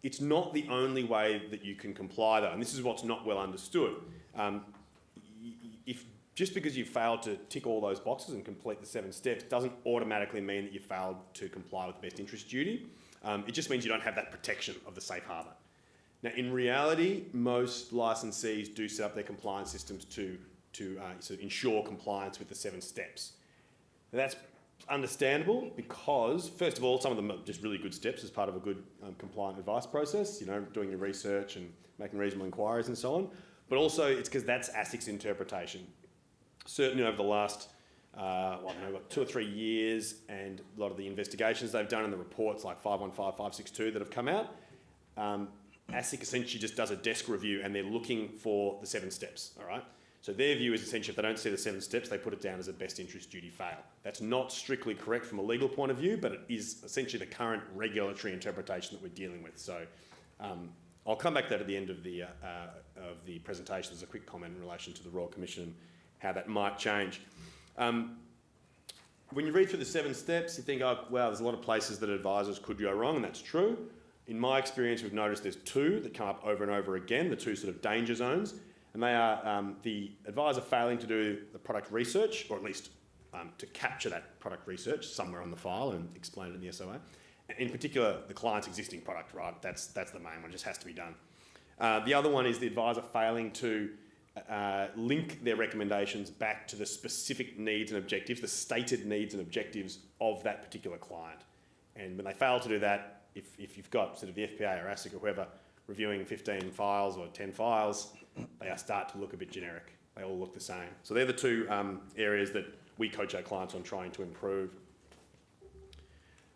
It's not the only way that you can comply, though, and this is what's not well understood. Just because you failed to tick all those boxes and complete the 7 steps doesn't automatically mean that you failed to comply with the best interest duty. It just means you don't have that protection of the safe harbour. Now, in reality, most licensees do set up their compliance systems to sort of ensure compliance with the 7 steps. Now, that's understandable because, first of all, some of them are just really good steps as part of a good compliant advice process, doing your research and making reasonable inquiries and so on. But also, it's because that's ASIC's interpretation. Certainly over the last, 2 or 3 years, and a lot of the investigations they've done and the reports like 515, 562 that have come out, ASIC essentially just does a desk review and they're looking for the 7 steps, all right? So their view is essentially if they don't see the 7 steps, they put it down as a best interest duty fail. That's not strictly correct from a legal point of view, but it is essentially the current regulatory interpretation that we're dealing with. So I'll come back to that at the end of the presentation as a quick comment in relation to the Royal Commission and how that might change. When you read through the 7 steps, you think, oh, wow, there's a lot of places that advisors could go wrong, and that's true. In my experience, we've noticed there's 2 that come up over and over again, the 2 sort of danger zones, and they are the advisor failing to do the product research, or at least to capture that product research somewhere on the file and explain it in the SOA. In particular, the client's existing product, right? That's the main one, it just has to be done. The other one is the advisor failing to link their recommendations back to the specific needs and objectives, the stated needs and objectives of that particular client. And when they fail to do that, if you've got sort of the FPA or ASIC or whoever reviewing 15 files or 10 files, they start to look a bit generic. They all look the same. So they're the 2 areas that we coach our clients on trying to improve.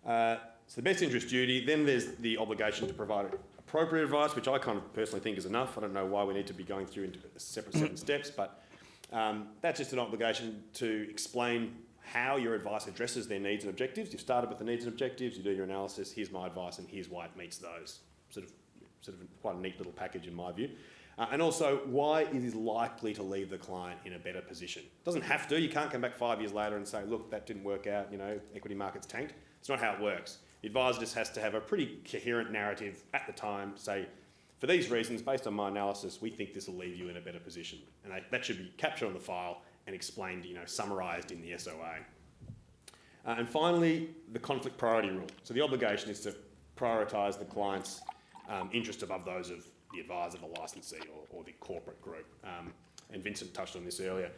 So the best interest duty, then there's the obligation to provide appropriate advice, which I kind of personally think is enough. I don't know why we need to be going through into separate 7 steps, but that's just an obligation to explain how your advice addresses their needs and objectives. You've started with the needs and objectives, you do your analysis, here's my advice and here's why it meets those. Sort of quite a neat little package in my view. And also why it is likely to leave the client in a better position. It doesn't have to, you can't come back 5 years later and say, look, that didn't work out, equity markets tanked. It's not how it works. The advisor just has to have a pretty coherent narrative at the time to say, for these reasons, based on my analysis, we think this will leave you in a better position. And that should be captured on the file and explained, summarised in the SOA. And finally, the conflict priority rule. So the obligation is to prioritise the client's interest above those of the advisor, the licensee, or the corporate group. And Vincent touched on this earlier.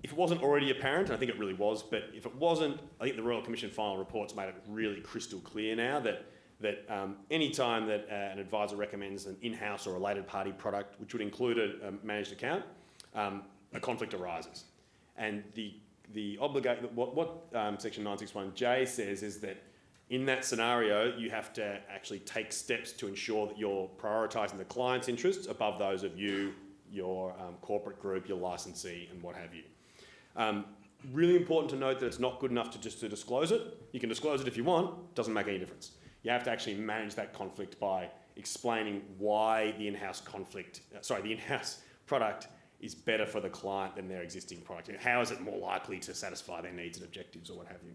If it wasn't already apparent, and I think it really was, but if it wasn't, I think the Royal Commission final report's made it really crystal clear now that any time that an advisor recommends an in-house or related party product, which would include a managed account, a conflict arises. And what section 961J says is that in that scenario, you have to actually take steps to ensure that you're prioritising the client's interests above those of you, your corporate group, your licensee, and what have you. Really important to note that it's not good enough to just to disclose it. You can disclose it if you want, doesn't make any difference. You have to actually manage that conflict by explaining why the in-house product is better for the client than their existing product. How is it more likely to satisfy their needs and objectives or what have you?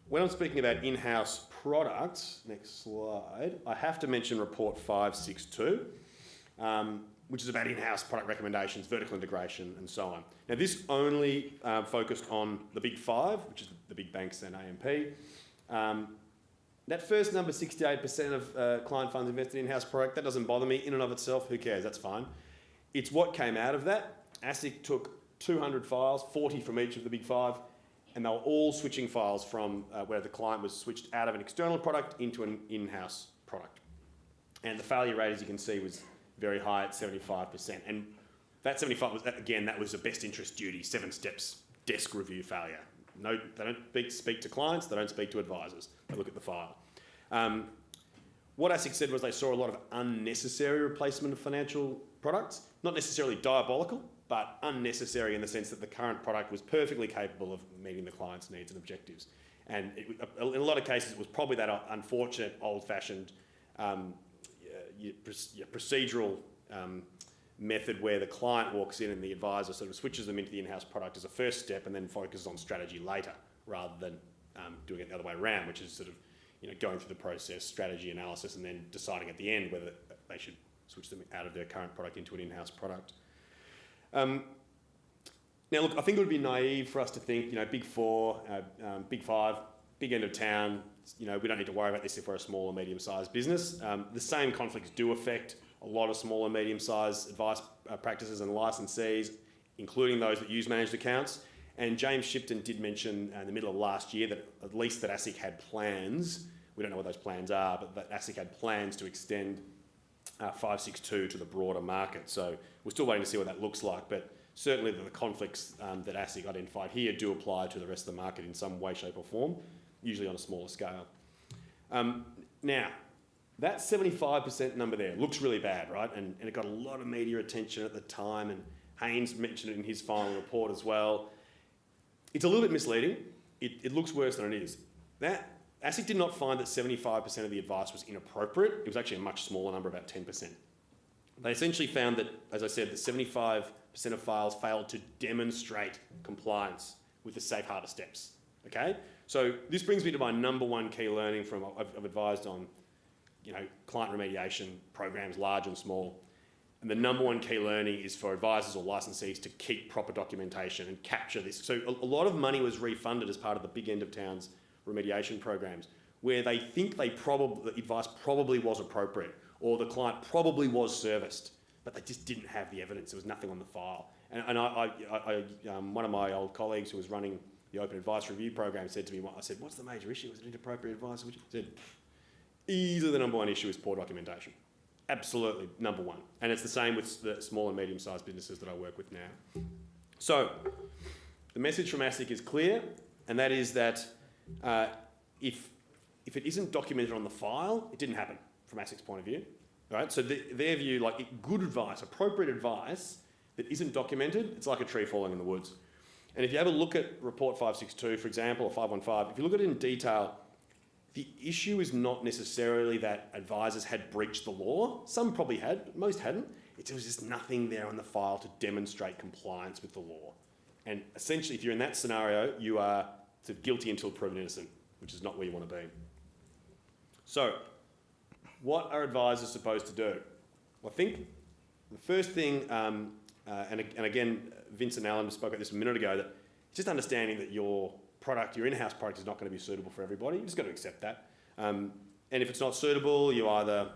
When I'm speaking about in-house products, next slide, I have to mention report 562, which is about in-house product recommendations, vertical integration, and so on. Now, this only focused on the big 5, which is the big banks and AMP. That first number, 68% of client funds invested in in-house product, that doesn't bother me in and of itself. Who cares? That's fine. It's what came out of that. ASIC took 200 files, 40 from each of the big 5, and they were all switching files from where the client was switched out of an external product into an in-house product. And the failure rate, as you can see, was very high at 75%. And that 75 was, again, that was a best interest duty, 7 steps, desk review failure. No, they don't speak to clients, they don't speak to advisors. They look at the file. What ASIC said was they saw a lot of unnecessary replacement of financial products. not necessarily diabolical, but unnecessary in the sense that the current product was perfectly capable of meeting the client's needs and objectives. And in a lot of cases, it was probably that unfortunate, old-fashioned procedural method where the client walks in and the advisor sort of switches them into the in-house product as a first step and then focuses on strategy later, rather than doing it the other way around, which is sort of going through the process, strategy analysis, and then deciding at the end whether they should switch them out of their current product into an in-house product. Now, look, I think it would be naive for us to think, Big Four, Big Five, big end of town, we don't need to worry about this if we're a small or medium-sized business. The same conflicts do affect a lot of small and medium-sized advice practices and licensees, including those that use managed accounts. And James Shipton did mention in the middle of last year that at least that ASIC had plans, we don't know what those plans are, but that ASIC had plans to extend 562 to the broader market. So we're still waiting to see what that looks like, but certainly the conflicts that ASIC identified here do apply to the rest of the market in some way, shape or form, usually on a smaller scale. Now, that 75% number there looks really bad, right? And it got a lot of media attention at the time, and Haynes mentioned it in his final report as well. It's a little bit misleading. It looks worse than it is. ASIC did not find that 75% of the advice was inappropriate. It was actually a much smaller number, about 10%. They essentially found that, as I said, that 75% of files failed to demonstrate compliance with the safe harbour steps, okay? So this brings me to my number one key learning from I've advised on, client remediation programs, large and small. And the number one key learning is for advisors or licensees to keep proper documentation and capture this. So a lot of money was refunded as part of the big end of town's remediation programs, where they think the advice probably was appropriate or the client probably was serviced, but they just didn't have the evidence. There was nothing on the file. And one of my old colleagues who was running the Open Advice Review program said to me, I said, what's the major issue? Is it inappropriate advice? He said, easily the number one issue is poor documentation. Absolutely, number one. And it's the same with the small and medium-sized businesses that I work with now. So the message from ASIC is clear, and that is that if it isn't documented on the file, it didn't happen from ASIC's point of view. Right? So their view, good advice, appropriate advice that isn't documented, it's like a tree falling in the woods. And if you have a look at Report 562, for example, or 515, if you look at it in detail, the issue is not necessarily that advisors had breached the law. Some probably had, but most hadn't. There was just nothing there on the file to demonstrate compliance with the law. And essentially, if you're in that scenario, you are sort of guilty until proven innocent, which is not where you want to be. So, what are advisors supposed to do? Well, I think the first thing, and again, Vince and Alan spoke about this a minute ago, that just understanding that your in-house product is not going to be suitable for everybody. You just got to accept that. And if it's not suitable, you either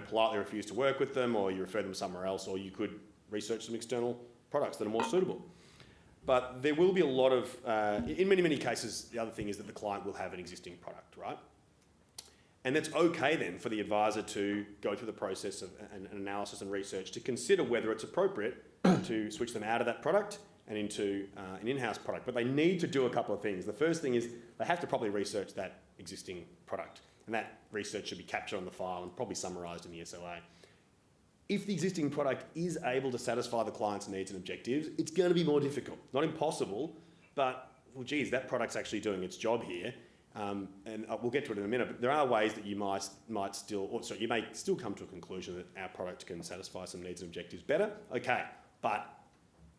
politely refuse to work with them, or you refer them somewhere else, or you could research some external products that are more suitable. But there will be a lot of, in many, many cases, the other thing is that the client will have an existing product, right? And that's okay then for the advisor to go through the process of an analysis and research to consider whether it's appropriate to switch them out of that product and into an in-house product. But they need to do a couple of things. The first thing is they have to properly research that existing product. And that research should be captured on the file and probably summarised in the SLA. If the existing product is able to satisfy the client's needs and objectives, it's going to be more difficult. Not impossible, but, well, geez, that product's actually doing its job here. And we'll get to it in a minute, but there are ways that you you may still come to a conclusion that our product can satisfy some needs and objectives better. Okay, but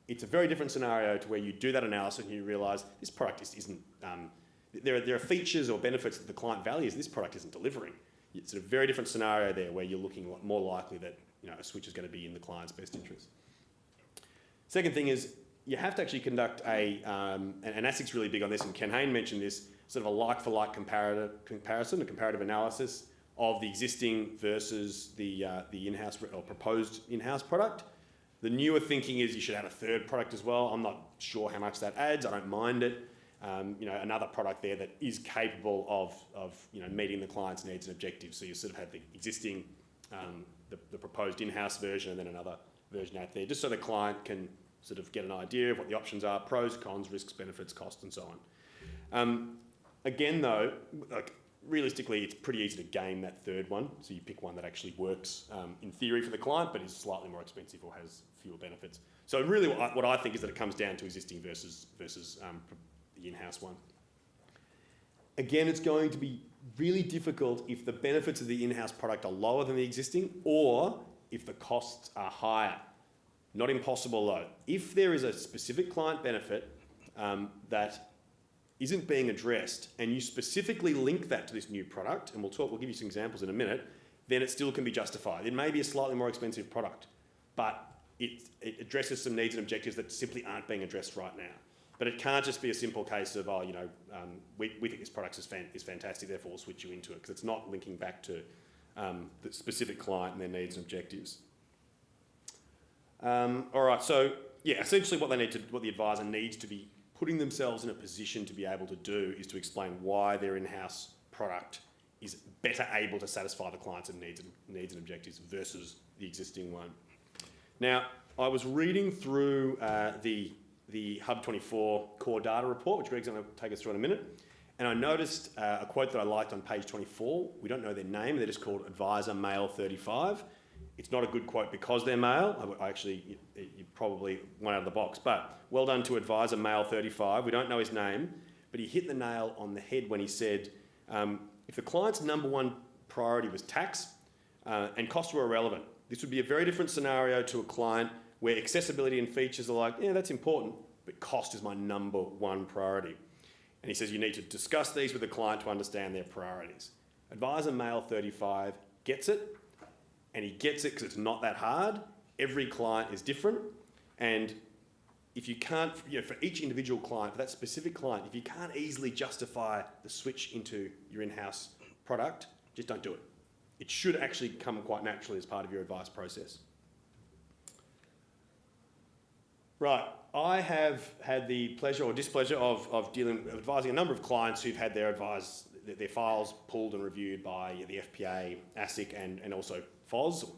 it's a very different scenario to where you do that analysis and you realise this product just isn't, there are features or benefits that the client values this product isn't delivering. It's a very different scenario there where you're looking more likely that a switch is going to be in the client's best interest. Second thing is you have to actually conduct and ASIC's really big on this, and Ken Hayne mentioned this, sort of a like-for-like comparison, a comparative analysis of the existing versus the in-house or proposed in-house product. The newer thinking is you should add a third product as well. I'm not sure how much that adds. I don't mind it. Another product there that is capable of meeting the client's needs and objectives. So you sort of have the existing, the proposed in-house version, and then another version out there, just so the client can sort of get an idea of what the options are, pros, cons, risks, benefits, costs, and so on. Again, though, realistically, it's pretty easy to game that third one. So you pick one that actually works in theory for the client, but is slightly more expensive or has fewer benefits. So really what I think is that it comes down to existing versus the in-house one. Again, it's going to be really difficult if the benefits of the in-house product are lower than the existing or if the costs are higher. Not impossible though. If there is a specific client benefit that isn't being addressed and you specifically link that to this new product, and we'll give you some examples in a minute, then it still can be justified. It may be a slightly more expensive product, but it addresses some needs and objectives that simply aren't being addressed right now. But it can't just be a simple case of, we think this product is fantastic, therefore we'll switch you into it, because it's not linking back to the specific client and their needs and objectives. All right, so yeah, essentially what the advisor needs to be putting themselves in a position to be able to do is to explain why their in-house product is better able to satisfy the client's needs and objectives versus the existing one. Now, I was reading through the Hub24 core data report, which Greg's going to take us through in a minute, and I noticed a quote that I liked on page 24. We don't know their name, they're just called Advisor Male 35. It's not a good quote because they're male. You probably went out of the box, but well done to Advisor Male 35. We don't know his name, but he hit the nail on the head when he said, if the client's number one priority was tax and costs were irrelevant, this would be a very different scenario to a client where accessibility and features are like, yeah, that's important, but cost is my number one priority. And he says you need to discuss these with the client to understand their priorities. Advisor Male 35 gets it, and he gets it because it's not that hard. Every client is different, and if you can't, for each individual client, for that specific client, if you can't easily justify the switch into your in-house product, just don't do it. It should actually come quite naturally as part of your advice process. Right, I have had the pleasure or displeasure of advising a number of clients who've had their files pulled and reviewed by the FPA, ASIC, and also FOS, or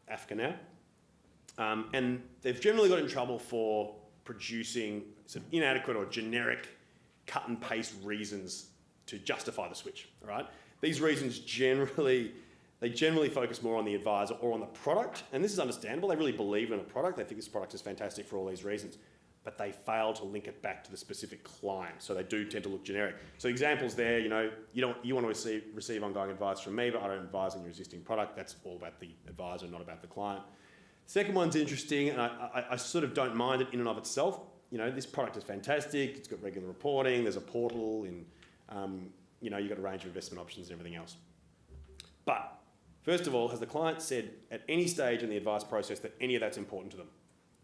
AFCA now. And they've generally got in trouble for producing some inadequate or generic cut and paste reasons to justify the switch, all right? These reasons generally focus more on the advisor or on the product, and this is understandable. They really believe in a product. They think this product is fantastic for all these reasons, but they fail to link it back to the specific client, so they do tend to look generic. So examples there, you want to receive ongoing advice from me, but I don't advise on your existing product. That's all about the advisor, not about the client. Second one's interesting, and I sort of don't mind it in and of itself. This product is fantastic. It's got regular reporting. There's a portal, and you've got a range of investment options and everything else. But first of all, has the client said at any stage in the advice process that any of that's important to them?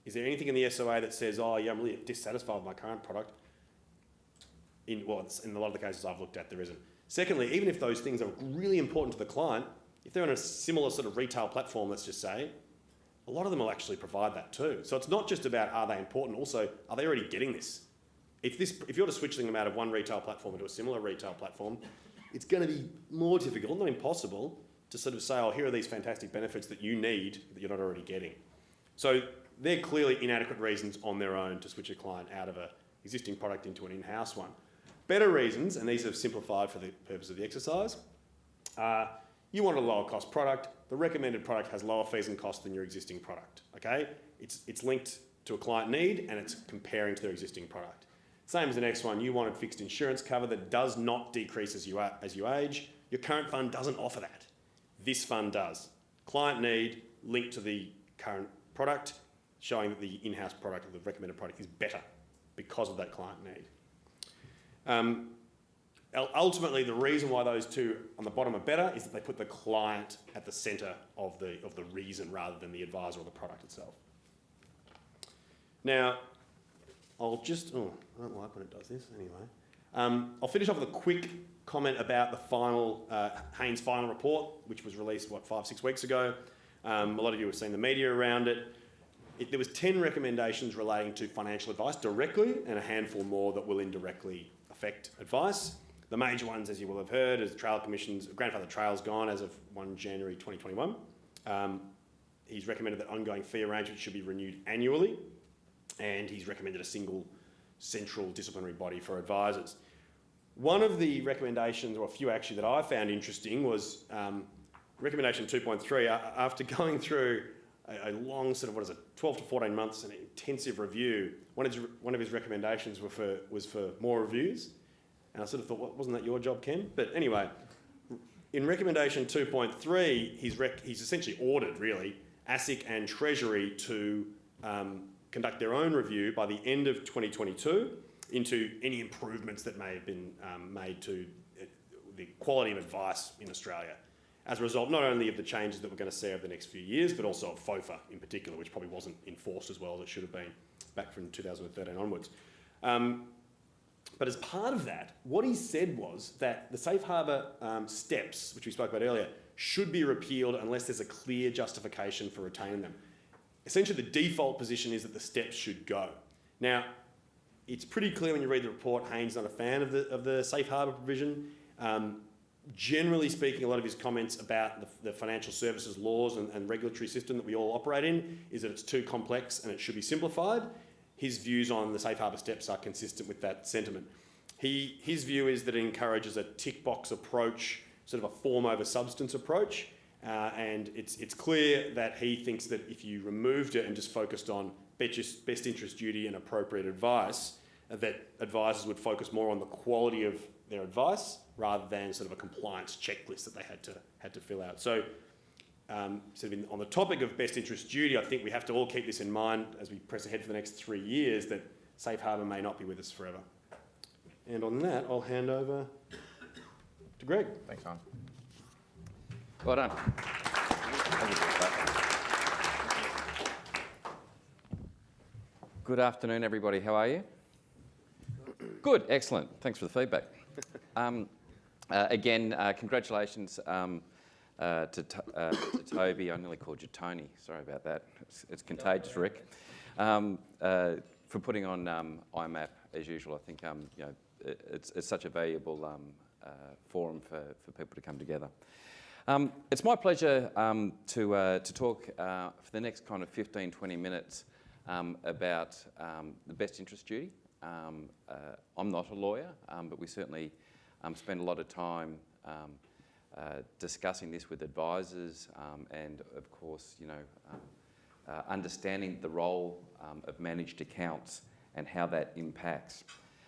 Is there anything in the SOA that says, oh yeah, I'm really dissatisfied with my current product? In a lot of the cases I've looked at, there isn't. Secondly, even if those things are really important to the client, if they're on a similar sort of retail platform, let's just say, a lot of them will actually provide that too. So it's not just about are they important, also are they already getting this? If you're to switch them out of one retail platform into a similar retail platform, it's going to be more difficult, not impossible, to sort of say, oh, here are these fantastic benefits that you need that you're not already getting. So they're clearly inadequate reasons on their own to switch a client out of an existing product into an in-house one. Better reasons, and these are simplified for the purpose of the exercise, you want a lower cost product. The recommended product has lower fees and costs than your existing product, okay? It's linked to a client need and it's comparing to their existing product. Same as the next one, you wanted fixed insurance cover that does not decrease as you age. Your current fund doesn't offer that. This fund does. Client need linked to the current product, showing that the in-house product or the recommended product is better because of that client need. Ultimately, the reason why those two on the bottom are better is that they put the client at the centre of the reason rather than the advisor or the product itself. Now, I don't like when it does this anyway. I'll finish off with a quick comment about the final, Haynes' final report, which was released, 5-6 weeks ago. A lot of you have seen the media around it. There was 10 recommendations relating to financial advice directly and a handful more that will indirectly affect advice. The major ones, as you will have heard, is Trail Commission's grandfather trail's gone as of 1 January 2021. He's recommended that ongoing fee arrangements should be renewed annually, and he's recommended a single central disciplinary body for advisors. One of the recommendations, or a few actually, that I found interesting was recommendation 2.3. After going through a long sort of, 12 to 14 months, an intensive review, one of his recommendations was for more reviews. And I sort of thought, wasn't that your job, Ken? But anyway, in recommendation 2.3, he's essentially ordered, really, ASIC and Treasury to conduct their own review by the end of 2022 into any improvements that may have been made to the quality of advice in Australia. As a result, not only of the changes that we're going to see over the next few years, but also of FOFA in particular, which probably wasn't enforced as well as it should have been back from 2013 onwards. But as part of that, what he said was that the safe harbour steps, which we spoke about earlier, should be repealed unless there's a clear justification for retaining them. Essentially, the default position is that the steps should go. Now, it's pretty clear when you read the report, Haynes not a fan of the safe harbour provision. Generally speaking, a lot of his comments about the financial services laws and regulatory system that we all operate in is that it's too complex and it should be simplified. His views on the safe harbour steps are consistent with that sentiment. His view is that it encourages a tick box approach, sort of a form over substance approach, and it's clear that he thinks that if you removed it and just focused on best interest duty and appropriate advice, that advisors would focus more on the quality of their advice rather than sort of a compliance checklist that they had to fill out. So, sort of on the topic of best interest duty, I think we have to all keep this in mind as we press ahead for the next 3 years, that safe harbour may not be with us forever. And on that, I'll hand over to Greg. Thanks, Hon. Well done. Good afternoon, everybody. How are you? Good, excellent. Thanks for the feedback. Again, congratulations to Toby. I nearly called you Tony. Sorry about that. It's contagious, Rick. For putting on IMAP as usual. I think it's such a valuable forum for people to come together. It's my pleasure to talk for the next kind of 15, 20 minutes about the best interest duty. I'm not a lawyer, but we certainly spend a lot of time discussing this with advisors and, of course, understanding the role of managed accounts and how that impacts.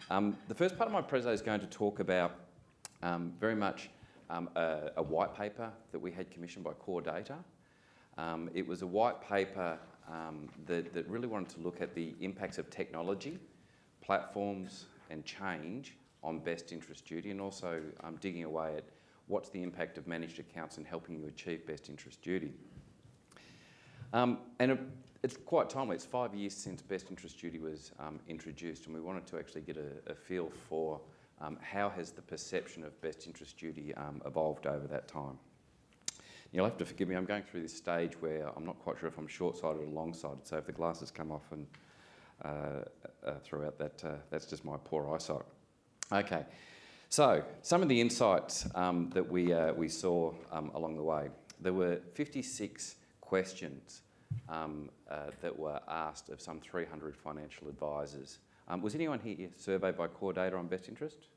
The first part of my presentation is going to talk about very much a white paper that we had commissioned by Core Data. It was a white paper that really wanted to look at the impacts of technology, platforms and change on best interest duty, and also digging away at what's the impact of managed accounts in helping you achieve best interest duty. It's quite timely. It's 5 years since best interest duty was introduced, and we wanted to actually get a feel for how has the perception of best interest duty evolved over that time. You'll have to forgive me, I'm going through this stage where I'm not quite sure if I'm short-sighted or long-sighted, so if the glasses come off and throughout that, that's just my poor eyesight. Okay, so some of the insights that we saw along the way. There were 56 questions that were asked of some 300 financial advisors. Was anyone here surveyed by Core Data on best interest?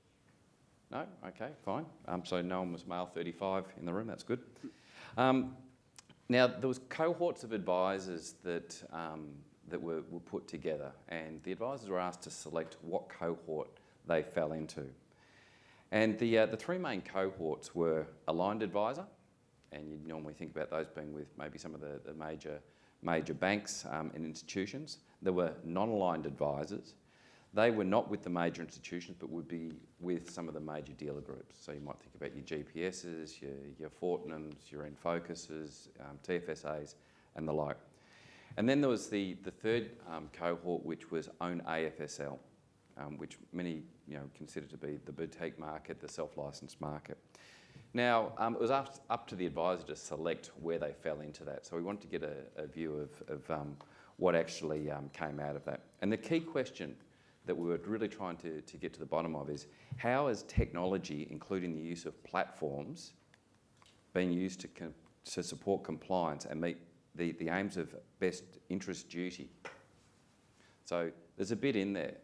No? Okay, fine. So no one was male 35 in the room, that's good. Now, there was cohorts of advisors that were put together, and the advisors were asked to select what cohort they fell into. And the three main cohorts were aligned advisor, and you'd normally think about those being with maybe some of the major banks and institutions. There were non-aligned advisors. They were not with the major institutions, but would be with some of the major dealer groups. So you might think about your GPSs, your Fortnums, your Enfocuses, TFSAs, and the like. And then there was the third cohort, which was own AFSL, which many consider to be the boutique market, the self-licensed market. Now, it was up to the advisor to select where they fell into that. So we wanted to get a view of what actually came out of that. And the key question that we were really trying to get to the bottom of is, how has technology, including the use of platforms, been used to support compliance and meet the aims of best interest duty? So there's a bit in there.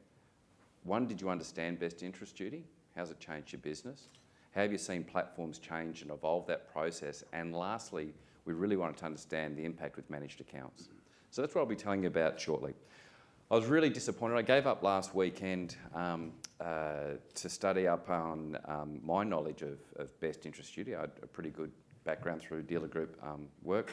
One, did you understand best interest duty? How's it changed your business? How have you seen platforms change and evolve that process? And lastly, we really wanted to understand the impact with managed accounts. So that's what I'll be telling you about shortly. I was really disappointed. I gave up last weekend to study up on my knowledge of best interest duty. I had a pretty good background through dealer group work.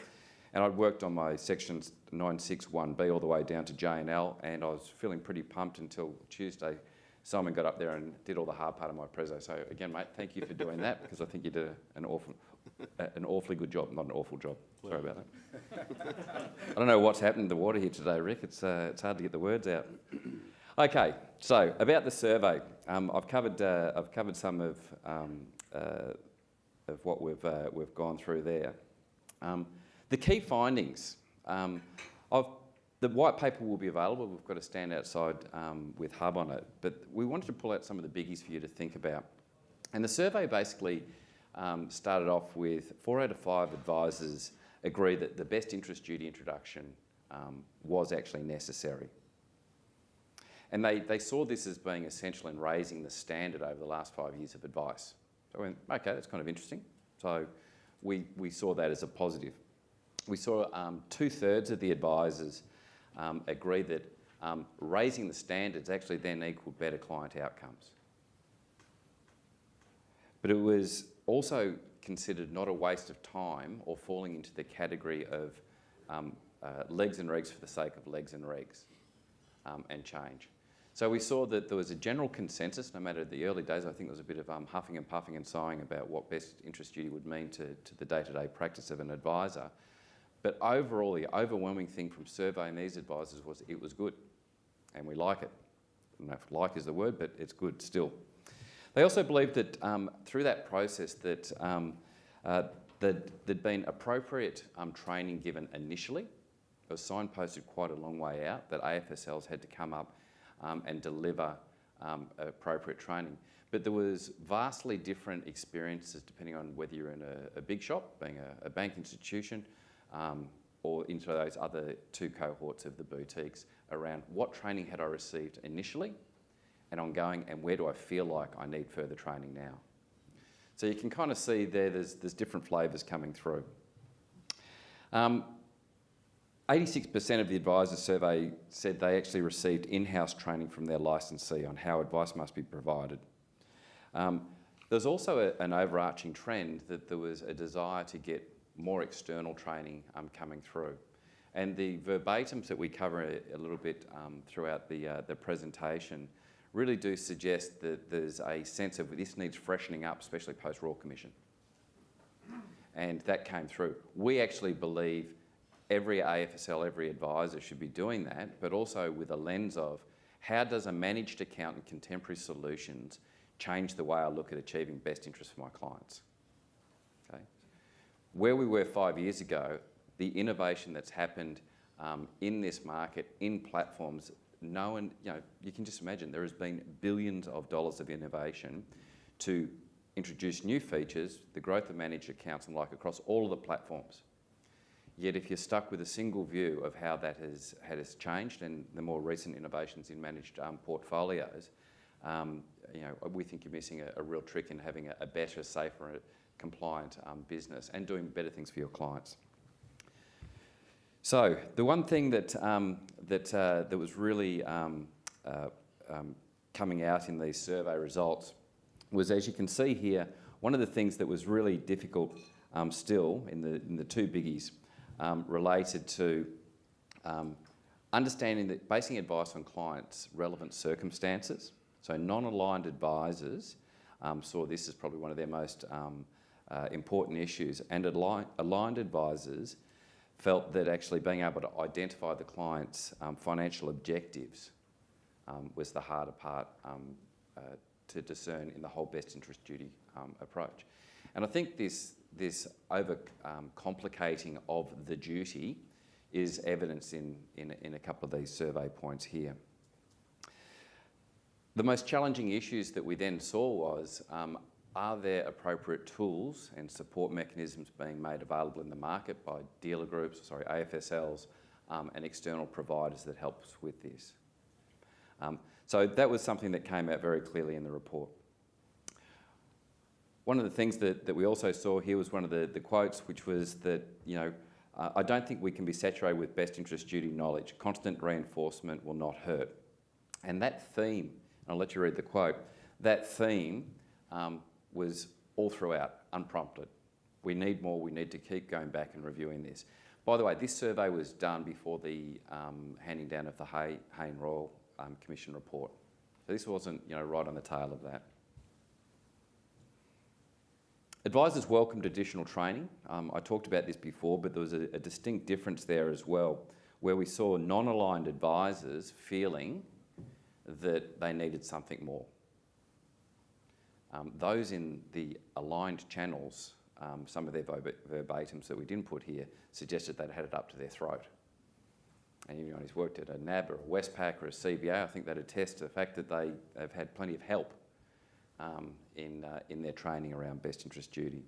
And I'd worked on my sections 961B all the way down to J&L, and I was feeling pretty pumped until Tuesday. Simon got up there and did all the hard part of my preso. So again, mate, thank you for doing that, because I think you did an awfully good job, not an awful job. Sorry about that. I don't know what's happened to the water here today, Rick. It's hard to get the words out. Okay, so about the survey, I've covered some of what we've gone through there. The key findings of the white paper will be available. We've got a stand outside with Hub on it, but we wanted to pull out some of the biggies for you to think about. And the survey basically started off with 4 out of 5 advisors agree that the best interest duty introduction was actually necessary. And they saw this as being essential in raising the standard over the last 5 years of advice. So we went, okay, that's kind of interesting. So we saw that as a positive. We saw 2/3 of the advisors agree that raising the standards actually then equaled better client outcomes. But it was also considered not a waste of time or falling into the category of legs and regs for the sake of legs and regs and change. So we saw that there was a general consensus, no matter the early days. I think there was a bit of huffing and puffing and sighing about what best interest duty would mean to the day-to-day practice of an advisor. But overall, the overwhelming thing from surveying these advisors was it was good, and we like it. I don't know if like is the word, but it's good still. They also believed that through that process that there'd been appropriate training given initially. It was signposted quite a long way out that AFSLs had to come up and deliver appropriate training. But there was vastly different experiences depending on whether you're in a big shop, being a bank institution, or into those other 2 cohorts of the boutiques around what training had I received initially and ongoing, and where do I feel like I need further training now. So you can kind of see there's different flavours coming through. 86% of the advisors survey said they actually received in-house training from their licensee on how advice must be provided. There's also an overarching trend that there was a desire to get more external training coming through. And the verbatims that we cover a little bit throughout the presentation really do suggest that there's a sense of this needs freshening up, especially post-Royal Commission. And that came through. We actually believe every AFSL, every advisor should be doing that, but also with a lens of how does a managed account and contemporary solutions change the way I look at achieving best interest for my clients. Okay. Where we were 5 years ago, the innovation that's happened in this market, in platforms, you can just imagine there has been billions of dollars of innovation to introduce new features, the growth of managed accounts and like across all of the platforms. Yet if you're stuck with a single view of how that has changed and the more recent innovations in managed portfolios, we think you're missing a real trick in having a better, safer, compliant business and doing better things for your clients. So the one thing that was really coming out in these survey results was, as you can see here, one of the things that was really difficult still in the 2 biggies related to understanding that basing advice on clients' relevant circumstances. So non-aligned advisors saw this as probably one of their most important issues, and aligned advisors felt that actually being able to identify the client's financial objectives was the harder part to discern in the whole best interest duty approach. And I think this over complicating of the duty is evidenced in a couple of these survey points here. The most challenging issues that we then saw was, are there appropriate tools and support mechanisms being made available in the market by dealer groups, AFSLs, and external providers that help us with this? So that was something that came out very clearly in the report. One of the things that we also saw here was one of the quotes, which was that, I don't think we can be saturated with best interest duty knowledge. Constant reinforcement will not hurt. And that theme, and I'll let you read the quote, that theme was all throughout, unprompted. We need more, we need to keep going back and reviewing this. By the way, this survey was done before the handing down of the Hayne Royal Commission report. So this wasn't, right on the tail of that. Advisors welcomed additional training. I talked about this before, but there was a distinct difference there as well, where we saw non-aligned advisors feeling that they needed something more. Those in the aligned channels, some of their verbatims that we didn't put here, suggested they'd had it up to their throat. And anyone who's worked at a NAB or a Westpac or a CBA, I think that attests to the fact that they have had plenty of help in their training around best interest duty.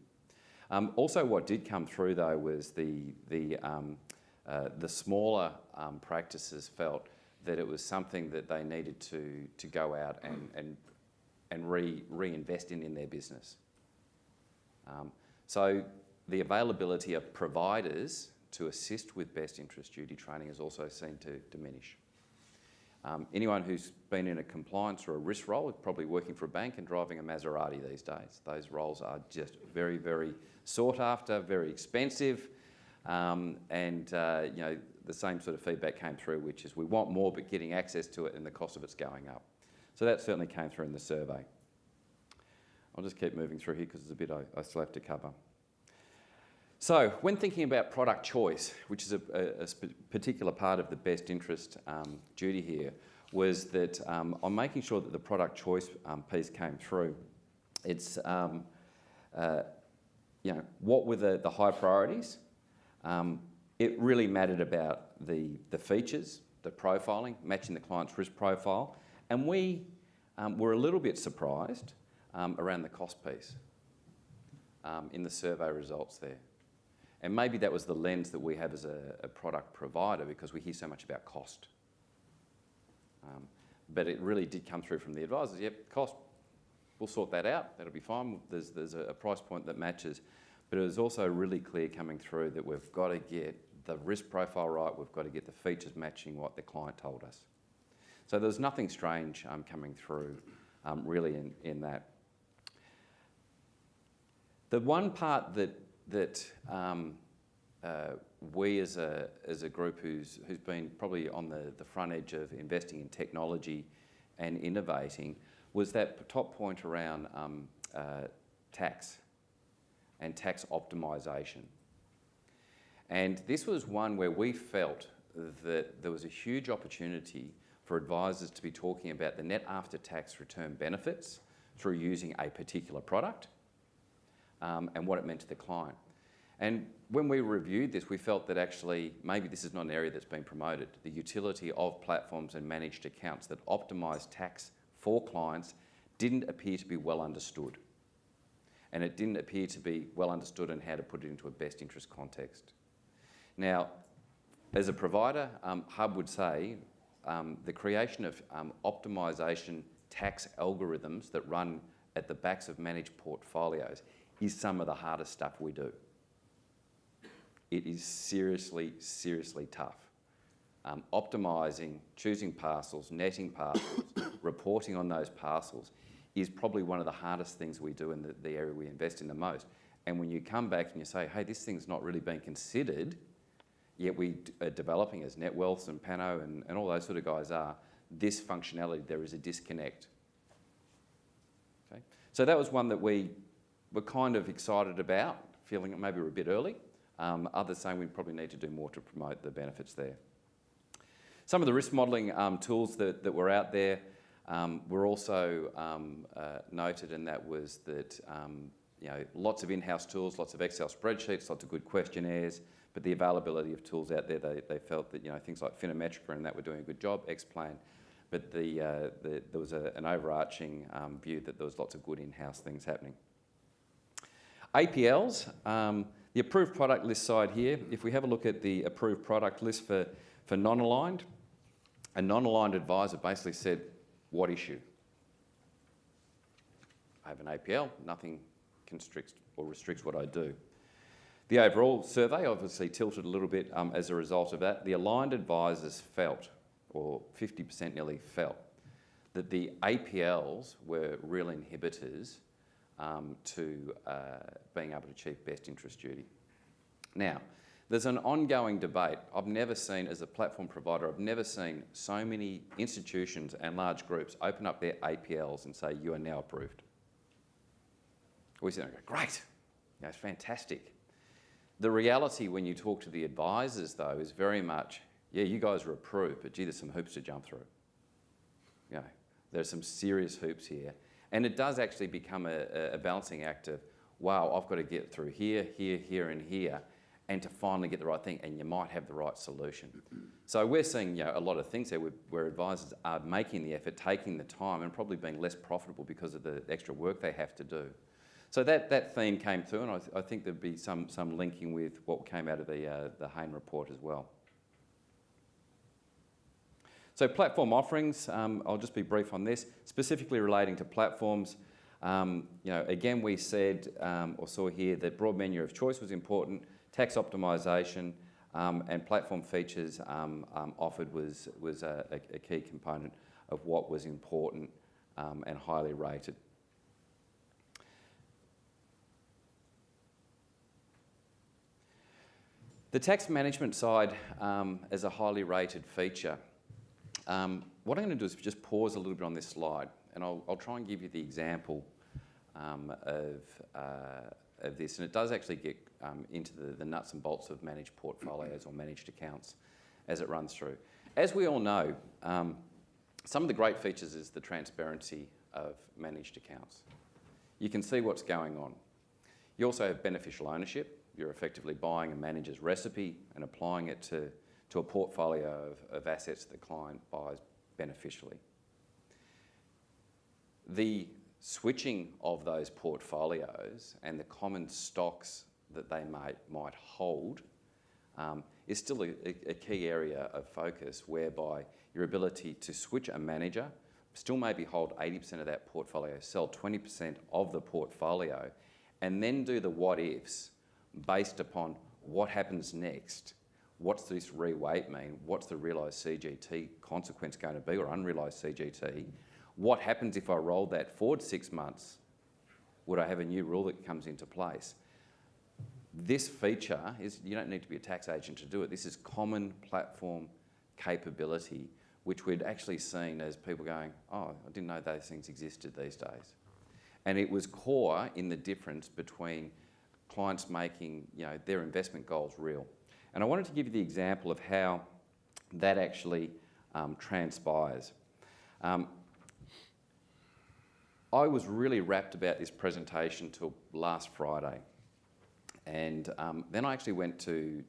Also, what did come through though was the smaller practices felt that it was something that they needed to go out and reinvest in their business. So the availability of providers to assist with best interest duty training is also seen to diminish. Anyone who's been in a compliance or a risk role is probably working for a bank and driving a Maserati these days. Those roles are just very, very sought after, very expensive, the same sort of feedback came through, which is we want more, but getting access to it and the cost of it's going up. So that certainly came through in the survey. I'll just keep moving through here because there's a bit I still have to cover. So when thinking about product choice, which is a particular part of the best interest duty here, was that I'm making sure that the product choice piece came through. It's, what were the high priorities? It really mattered about the features, the profiling, matching the client's risk profile, and we were a little bit surprised around the cost piece in the survey results there. And maybe that was the lens that we have as a product provider because we hear so much about cost. But it really did come through from the advisors. Yep, cost, we'll sort that out. That'll be fine. There's a price point that matches. But it was also really clear coming through that we've got to get the risk profile right. We've got to get the features matching what the client told us. So there's nothing strange coming through really in that. The one part that we as a group who's been probably on the front edge of investing in technology and innovating was that top point around tax and tax optimisation. And this was one where we felt that there was a huge opportunity for advisors to be talking about the net after-tax return benefits through using a particular product and what it meant to the client. And when we reviewed this, we felt that actually maybe this is not an area that's been promoted. The utility of platforms and managed accounts that optimise tax for clients didn't appear to be well understood. And it didn't appear to be well understood in how to put it into a best interest context. Now, as a provider, Hub would say the creation of optimisation tax algorithms that run at the backs of managed portfolios is some of the hardest stuff we do. It is seriously, seriously tough. Optimising, choosing parcels, netting parcels, reporting on those parcels is probably one of the hardest things we do in the area we invest in the most. And when you come back and you say, hey, this thing's not really been considered, yet we are developing as NetWealth and Pano and all those sort of guys are, this functionality, there is a disconnect. Okay? So that was one that we were kind of excited about, feeling it maybe we're a bit early. Others saying we probably need to do more to promote the benefits there. Some of the risk modelling tools that were out there were also noted, and that was that lots of in-house tools, lots of Excel spreadsheets, lots of good questionnaires, but the availability of tools out there, they felt that things like Phenometrica and that were doing a good job, Xplan, but there was an overarching view that there was lots of good in-house things happening. APLs, the approved product list side here, if we have a look at the approved product list for non-aligned, a non-aligned advisor basically said, what issue? I have an APL, nothing constricts or restricts what I do. The overall survey obviously tilted a little bit as a result of that. The aligned advisors felt, or 50% nearly felt, that the APLs were real inhibitors to being able to achieve best interest duty. Now, there's an ongoing debate. I've never seen, as a platform provider, I've never seen so many institutions and large groups open up their APLs and say, you are now approved. We sit there and go, great, it's fantastic. The reality when you talk to the advisors, though, is very much, yeah, you guys are approved, but gee, there's some hoops to jump through. There's some serious hoops here. And it does actually become a balancing act of, wow, I've got to get through here, here, here, and here, and to finally get the right thing, and you might have the right solution. So we're seeing a lot of things there where advisors are making the effort, taking the time, and probably being less profitable because of the extra work they have to do. So that theme came through, and I think there'd be some linking with what came out of the Hayne report as well. So platform offerings, I'll just be brief on this, specifically relating to platforms. Again, we said or saw here that broad menu of choice was important, tax optimisation and platform features offered was a key component of what was important and highly rated. The tax management side as a highly rated feature. What I'm going to do is just pause a little bit on this slide, and I'll try and give you the example of this. And it does actually get into the nuts and bolts of managed portfolios or managed accounts as it runs through. As we all know, some of the great features is the transparency of managed accounts. You can see what's going on. You also have beneficial ownership. You're effectively buying a manager's recipe and applying it to a portfolio of assets the client buys beneficially. The switching of those portfolios and the common stocks that they might hold is still a key area of focus, whereby your ability to switch a manager, still maybe hold 80% of that portfolio, sell 20% of the portfolio, and then do the what ifs based upon what happens next. What's this reweight mean? What's the realised CGT consequence going to be, or unrealised CGT? What happens if I roll that forward 6 months? Would I have a new rule that comes into place? This feature is, you don't need to be a tax agent to do it. This is common platform capability, which we'd actually seen as people going, oh, I didn't know those things existed these days. And it was core in the difference between clients making their investment goals real. And I wanted to give you the example of how that actually transpires. I was really rapt about this presentation till last Friday. And then I actually went to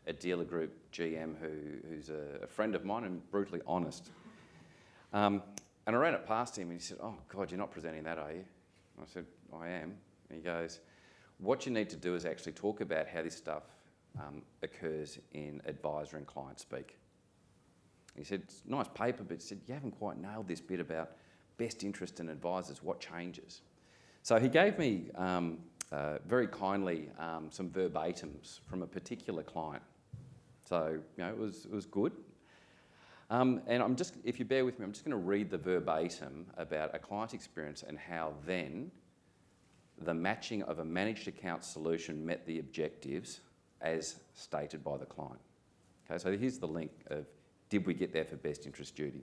a dealer group GM who's a friend of mine and brutally honest. And I ran it past him and he said, oh God, you're not presenting that, are you? I said, I am. And he goes, what you need to do is actually talk about how this stuff occurs in advisor and client speak. He said, it's nice paper, but he said, you haven't quite nailed this bit about best interest in advisors, what changes? So he gave me very kindly some verbatims from a particular client. So, it was good. And I'm just, if you bear with me, I'm just going to read the verbatim about a client experience and how then the matching of a managed account solution met the objectives as stated by the client. Okay, so here's the link of, did we get there for best interest duty?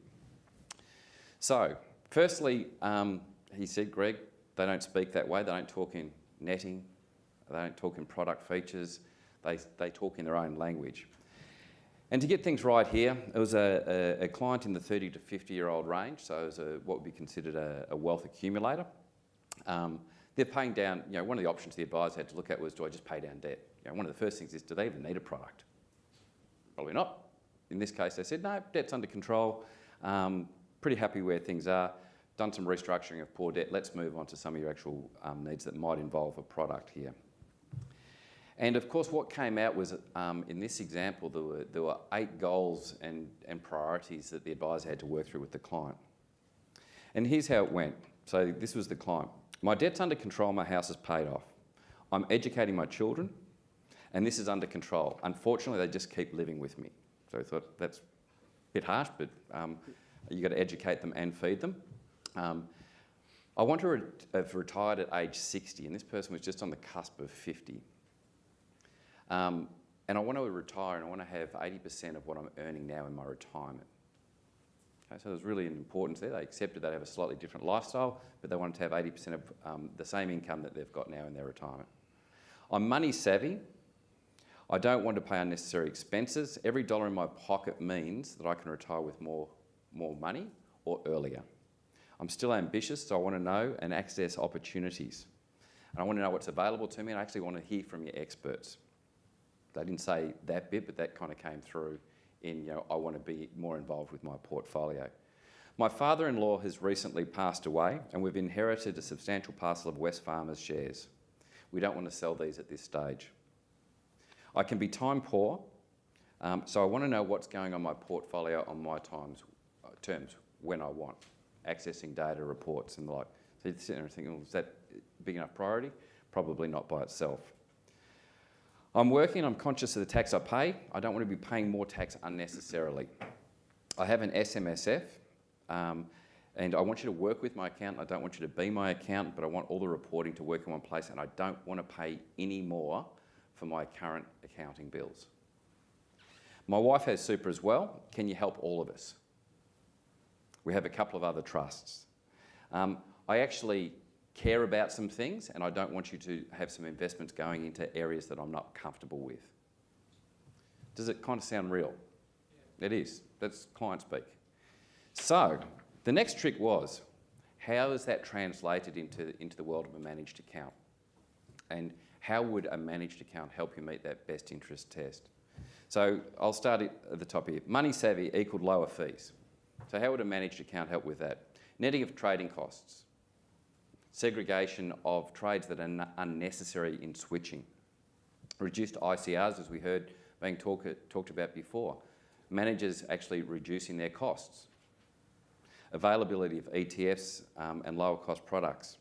So, firstly, he said, Greg, they don't speak that way. They don't talk in netting. They don't talk in product features. They talk in their own language. And to get things right here, it was a client in the 30 to 50-year-old range, so it was what would be considered a wealth accumulator. They're paying down, one of the options the advisor had to look at was, do I just pay down debt? One of the first things is, do they even need a product? Probably not. In this case, they said, no, debt's under control, pretty happy where things are, done some restructuring of poor debt, let's move on to some of your actual needs that might involve a product here. And of course, what came out was, in this example, there were 8 goals and priorities that the advisor had to work through with the client. And here's how it went. So this was the client. My debt's under control, my house is paid off. I'm educating my children, and this is under control. Unfortunately, they just keep living with me. So I thought that's a bit harsh, but you've got to educate them and feed them. I want to have retired at age 60, and this person was just on the cusp of 50. And I want to retire, and I want to have 80% of what I'm earning now in my retirement. Okay, so there's really an importance there. They accepted they'd have a slightly different lifestyle, but they wanted to have 80% of the same income that they've got now in their retirement. I'm money savvy. I don't want to pay unnecessary expenses. Every dollar in my pocket means that I can retire with more money or earlier. I'm still ambitious, so I want to know and access opportunities. And I want to know what's available to me, and I actually want to hear from your experts. They didn't say that bit, but that kind of came through in, I want to be more involved with my portfolio. My father-in-law has recently passed away, and we've inherited a substantial parcel of Wesfarmers shares. We don't want to sell these at this stage. I can be time poor, so I want to know what's going on my portfolio on my terms when I want, accessing data, reports and the like. So you sit there and think, well, is that big enough priority? Probably not by itself. I'm conscious of the tax I pay. I don't want to be paying more tax unnecessarily. I have an SMSF, and I want you to work with my accountant. I don't want you to be my accountant, but I want all the reporting to work in one place, and I don't want to pay any more for my current accounting bills. My wife has super as well. Can you help all of us? We have a couple of other trusts. I actually care about some things, and I don't want you to have some investments going into areas that I'm not comfortable with. Does it kind of sound real? Yeah. It is. That's client speak. So the next trick was, how is that translated into the world of a managed account? And how would a managed account help you meet that best interest test? So I'll start at the top here. Money savvy equaled lower fees. So how would a managed account help with that? Netting of trading costs. Segregation of trades that are unnecessary in switching. Reduced ICRs, as we heard being talked about before. Managers actually reducing their costs. Availability of ETFs and lower cost products.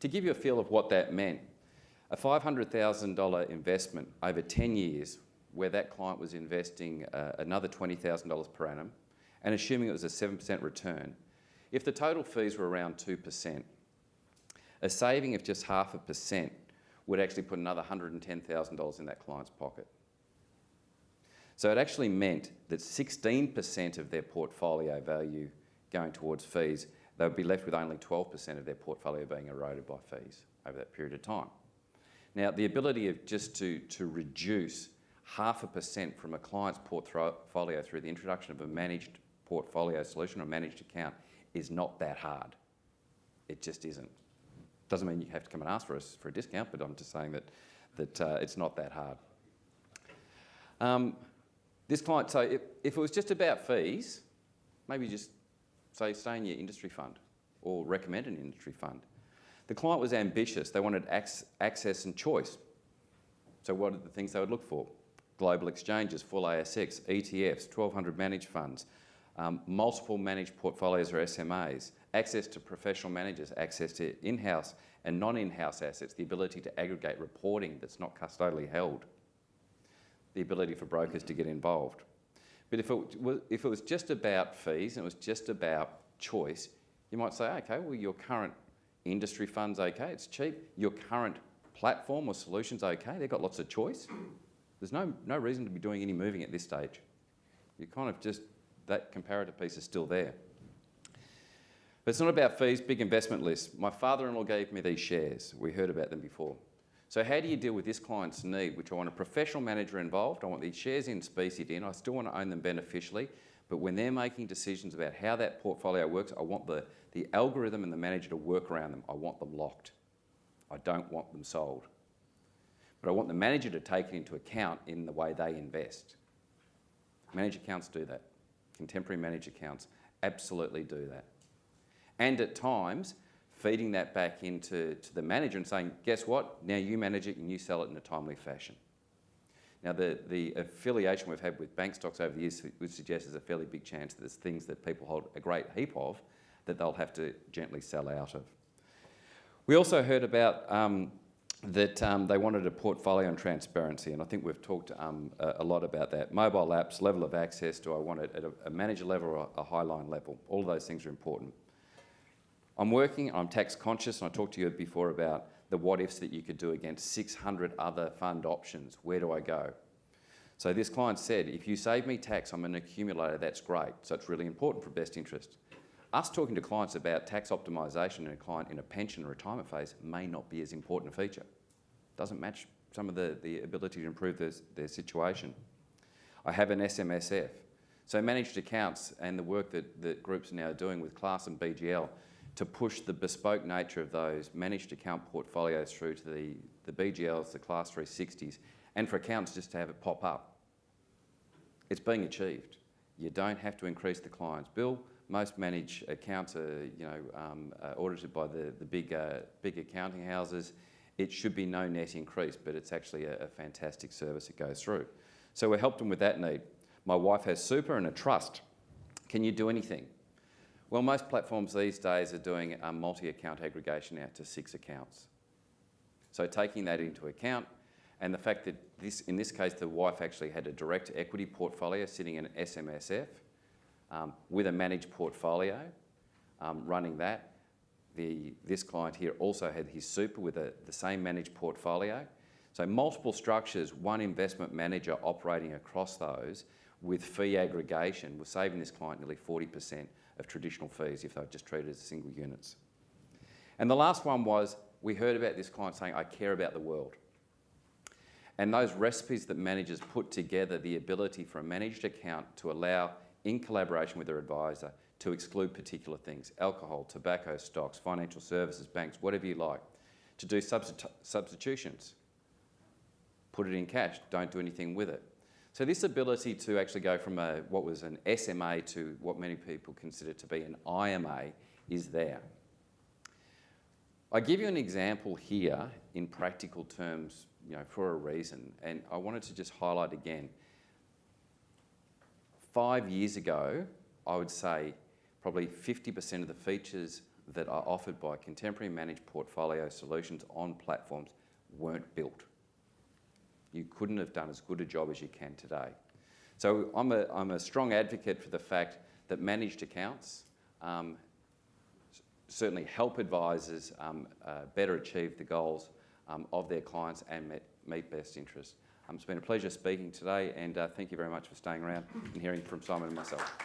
To give you a feel of what that meant, a $500,000 investment over 10 years where that client was investing another $20,000 per annum and assuming it was a 7% return, if the total fees were around 2%, a saving of just 0.5% would actually put another $110,000 in that client's pocket. So it actually meant that 16% of their portfolio value going towards fees, they would be left with only 12% of their portfolio being eroded by fees over that period of time. Now, the ability of just to reduce 0.5% from a client's portfolio through the introduction of a managed portfolio solution or managed account is not that hard. It just isn't. Doesn't mean you have to come and ask for a discount, but I'm just saying that it's not that hard. This client, so if it was just about fees, maybe just say stay in your industry fund or recommend an industry fund. The client was ambitious. They wanted access and choice. So what are the things they would look for? Global exchanges, full ASX, ETFs, 1,200 managed funds, multiple managed portfolios or SMAs, access to professional managers, access to in-house and non-in-house assets, the ability to aggregate reporting that's not custodially held, the ability for brokers to get involved. But if it was just about fees and it was just about choice, you might say, okay, well, your current industry fund's okay, it's cheap. Your current platform or solution's okay, they've got lots of choice. There's no reason to be doing any moving at this stage. You kind of just, that comparative piece is still there. But it's not about fees, big investment list. My father-in-law gave me these shares. We heard about them before. So how do you deal with this client's need, which I want a professional manager involved, I want these shares in specie in, I still want to own them beneficially, but when they're making decisions about how that portfolio works, I want the algorithm and the manager to work around them. I want them locked. I don't want them sold. But I want the manager to take it into account in the way they invest. Managed accounts do that. Contemporary managed accounts absolutely do that. And at times, feeding that back into the manager and saying, guess what? Now you manage it and you sell it in a timely fashion. Now, the affiliation we've had with bank stocks over the years would suggest there's a fairly big chance that there's things that people hold a great heap of that they'll have to gently sell out of. We also heard about that they wanted a portfolio and transparency, and I think we've talked a lot about that. Mobile apps, level of access, do I want it at a manager level or a high-line level? All of those things are important. I'm tax conscious, and I talked to you before about the what-ifs that you could do against 600 other fund options. Where do I go? So this client said, if you save me tax, I'm an accumulator, that's great. So it's really important for best interest. Us talking to clients about tax optimisation in a client in a pension and retirement phase may not be as important a feature. Doesn't match some of the ability to improve their situation. I have an SMSF. So managed accounts and the work that groups are now doing with Class and BGL to push the bespoke nature of those managed account portfolios through to the BGLs, the Class 360s, and for accountants just to have it pop up. It's being achieved. You don't have to increase the client's bill. Most managed accounts are, audited by the big accounting houses. It should be no net increase, but it's actually a fantastic service that goes through. So we helped them with that need. My wife has super and a trust. Can you do anything? Well, most platforms these days are doing a multi-account aggregation out to 6 accounts. So taking that into account, and the fact that in this case, the wife actually had a direct equity portfolio sitting in an SMSF with a managed portfolio running that. This client here also had his super with the same managed portfolio. So multiple structures, one investment manager operating across those with fee aggregation was saving this client nearly 40% of traditional fees if they were just treated as single units. And the last one was, we heard about this client saying, I care about the world. And those recipes that managers put together, the ability for a managed account to allow, in collaboration with their advisor, to exclude particular things, alcohol, tobacco, stocks, financial services, banks, whatever you like, to do substitutions. Put it in cash, don't do anything with it. So this ability to actually go from what was an SMA to what many people consider to be an IMA is there. I give you an example here in practical terms, for a reason, and I wanted to just highlight again. 5 years ago, I would say probably 50% of the features that are offered by contemporary managed portfolio solutions on platforms weren't built. You couldn't have done as good a job as you can today. So I'm a strong advocate for the fact that managed accounts certainly help advisors better achieve the goals of their clients and meet best interests. It's been a pleasure speaking today, and thank you very much for staying around and hearing from Simon and myself.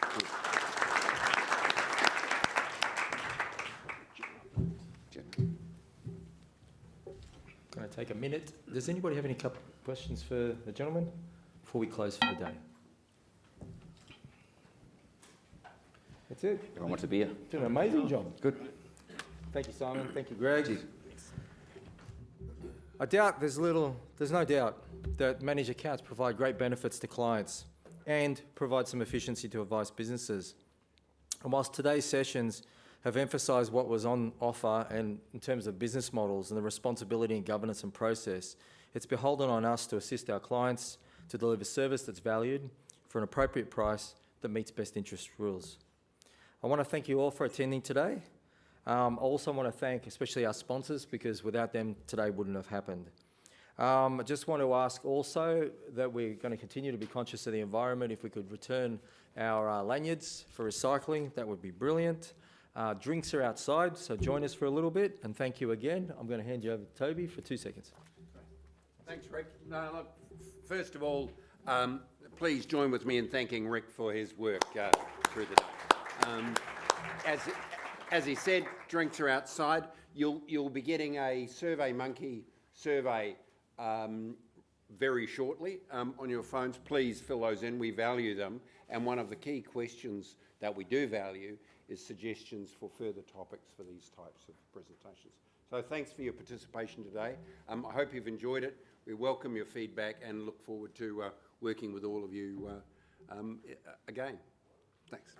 Going to take a minute. Does anybody have any questions for the gentleman before we close for the day? That's it. Everyone wants a beer. Did an amazing job. Good. Thank you, Simon. Thank you, Greg. I doubt there's no doubt that managed accounts provide great benefits to clients and provide some efficiency to advice businesses. And whilst today's sessions have emphasised what was on offer and in terms of business models and the responsibility and governance and process, it's beholden on us to assist our clients to deliver service that's valued for an appropriate price that meets best interest rules. I want to thank you all for attending today. I also want to thank especially our sponsors, because without them today wouldn't have happened. I just want to ask also that we're going to continue to be conscious of the environment. If we could return our lanyards for recycling, that would be brilliant. Drinks are outside, so join us for a little bit, and thank you again. I'm going to hand you over to Toby for 2 seconds. Thanks, Rick. No, look, first of all, please join with me in thanking Rick for his work through the day. As he said, drinks are outside. You'll be getting a SurveyMonkey survey very shortly on your phones. Please fill those in. We value them. And one of the key questions that we do value is suggestions for further topics for these types of presentations. So thanks for your participation today. I hope you've enjoyed it. We welcome your feedback and look forward to working with all of you again. Thanks.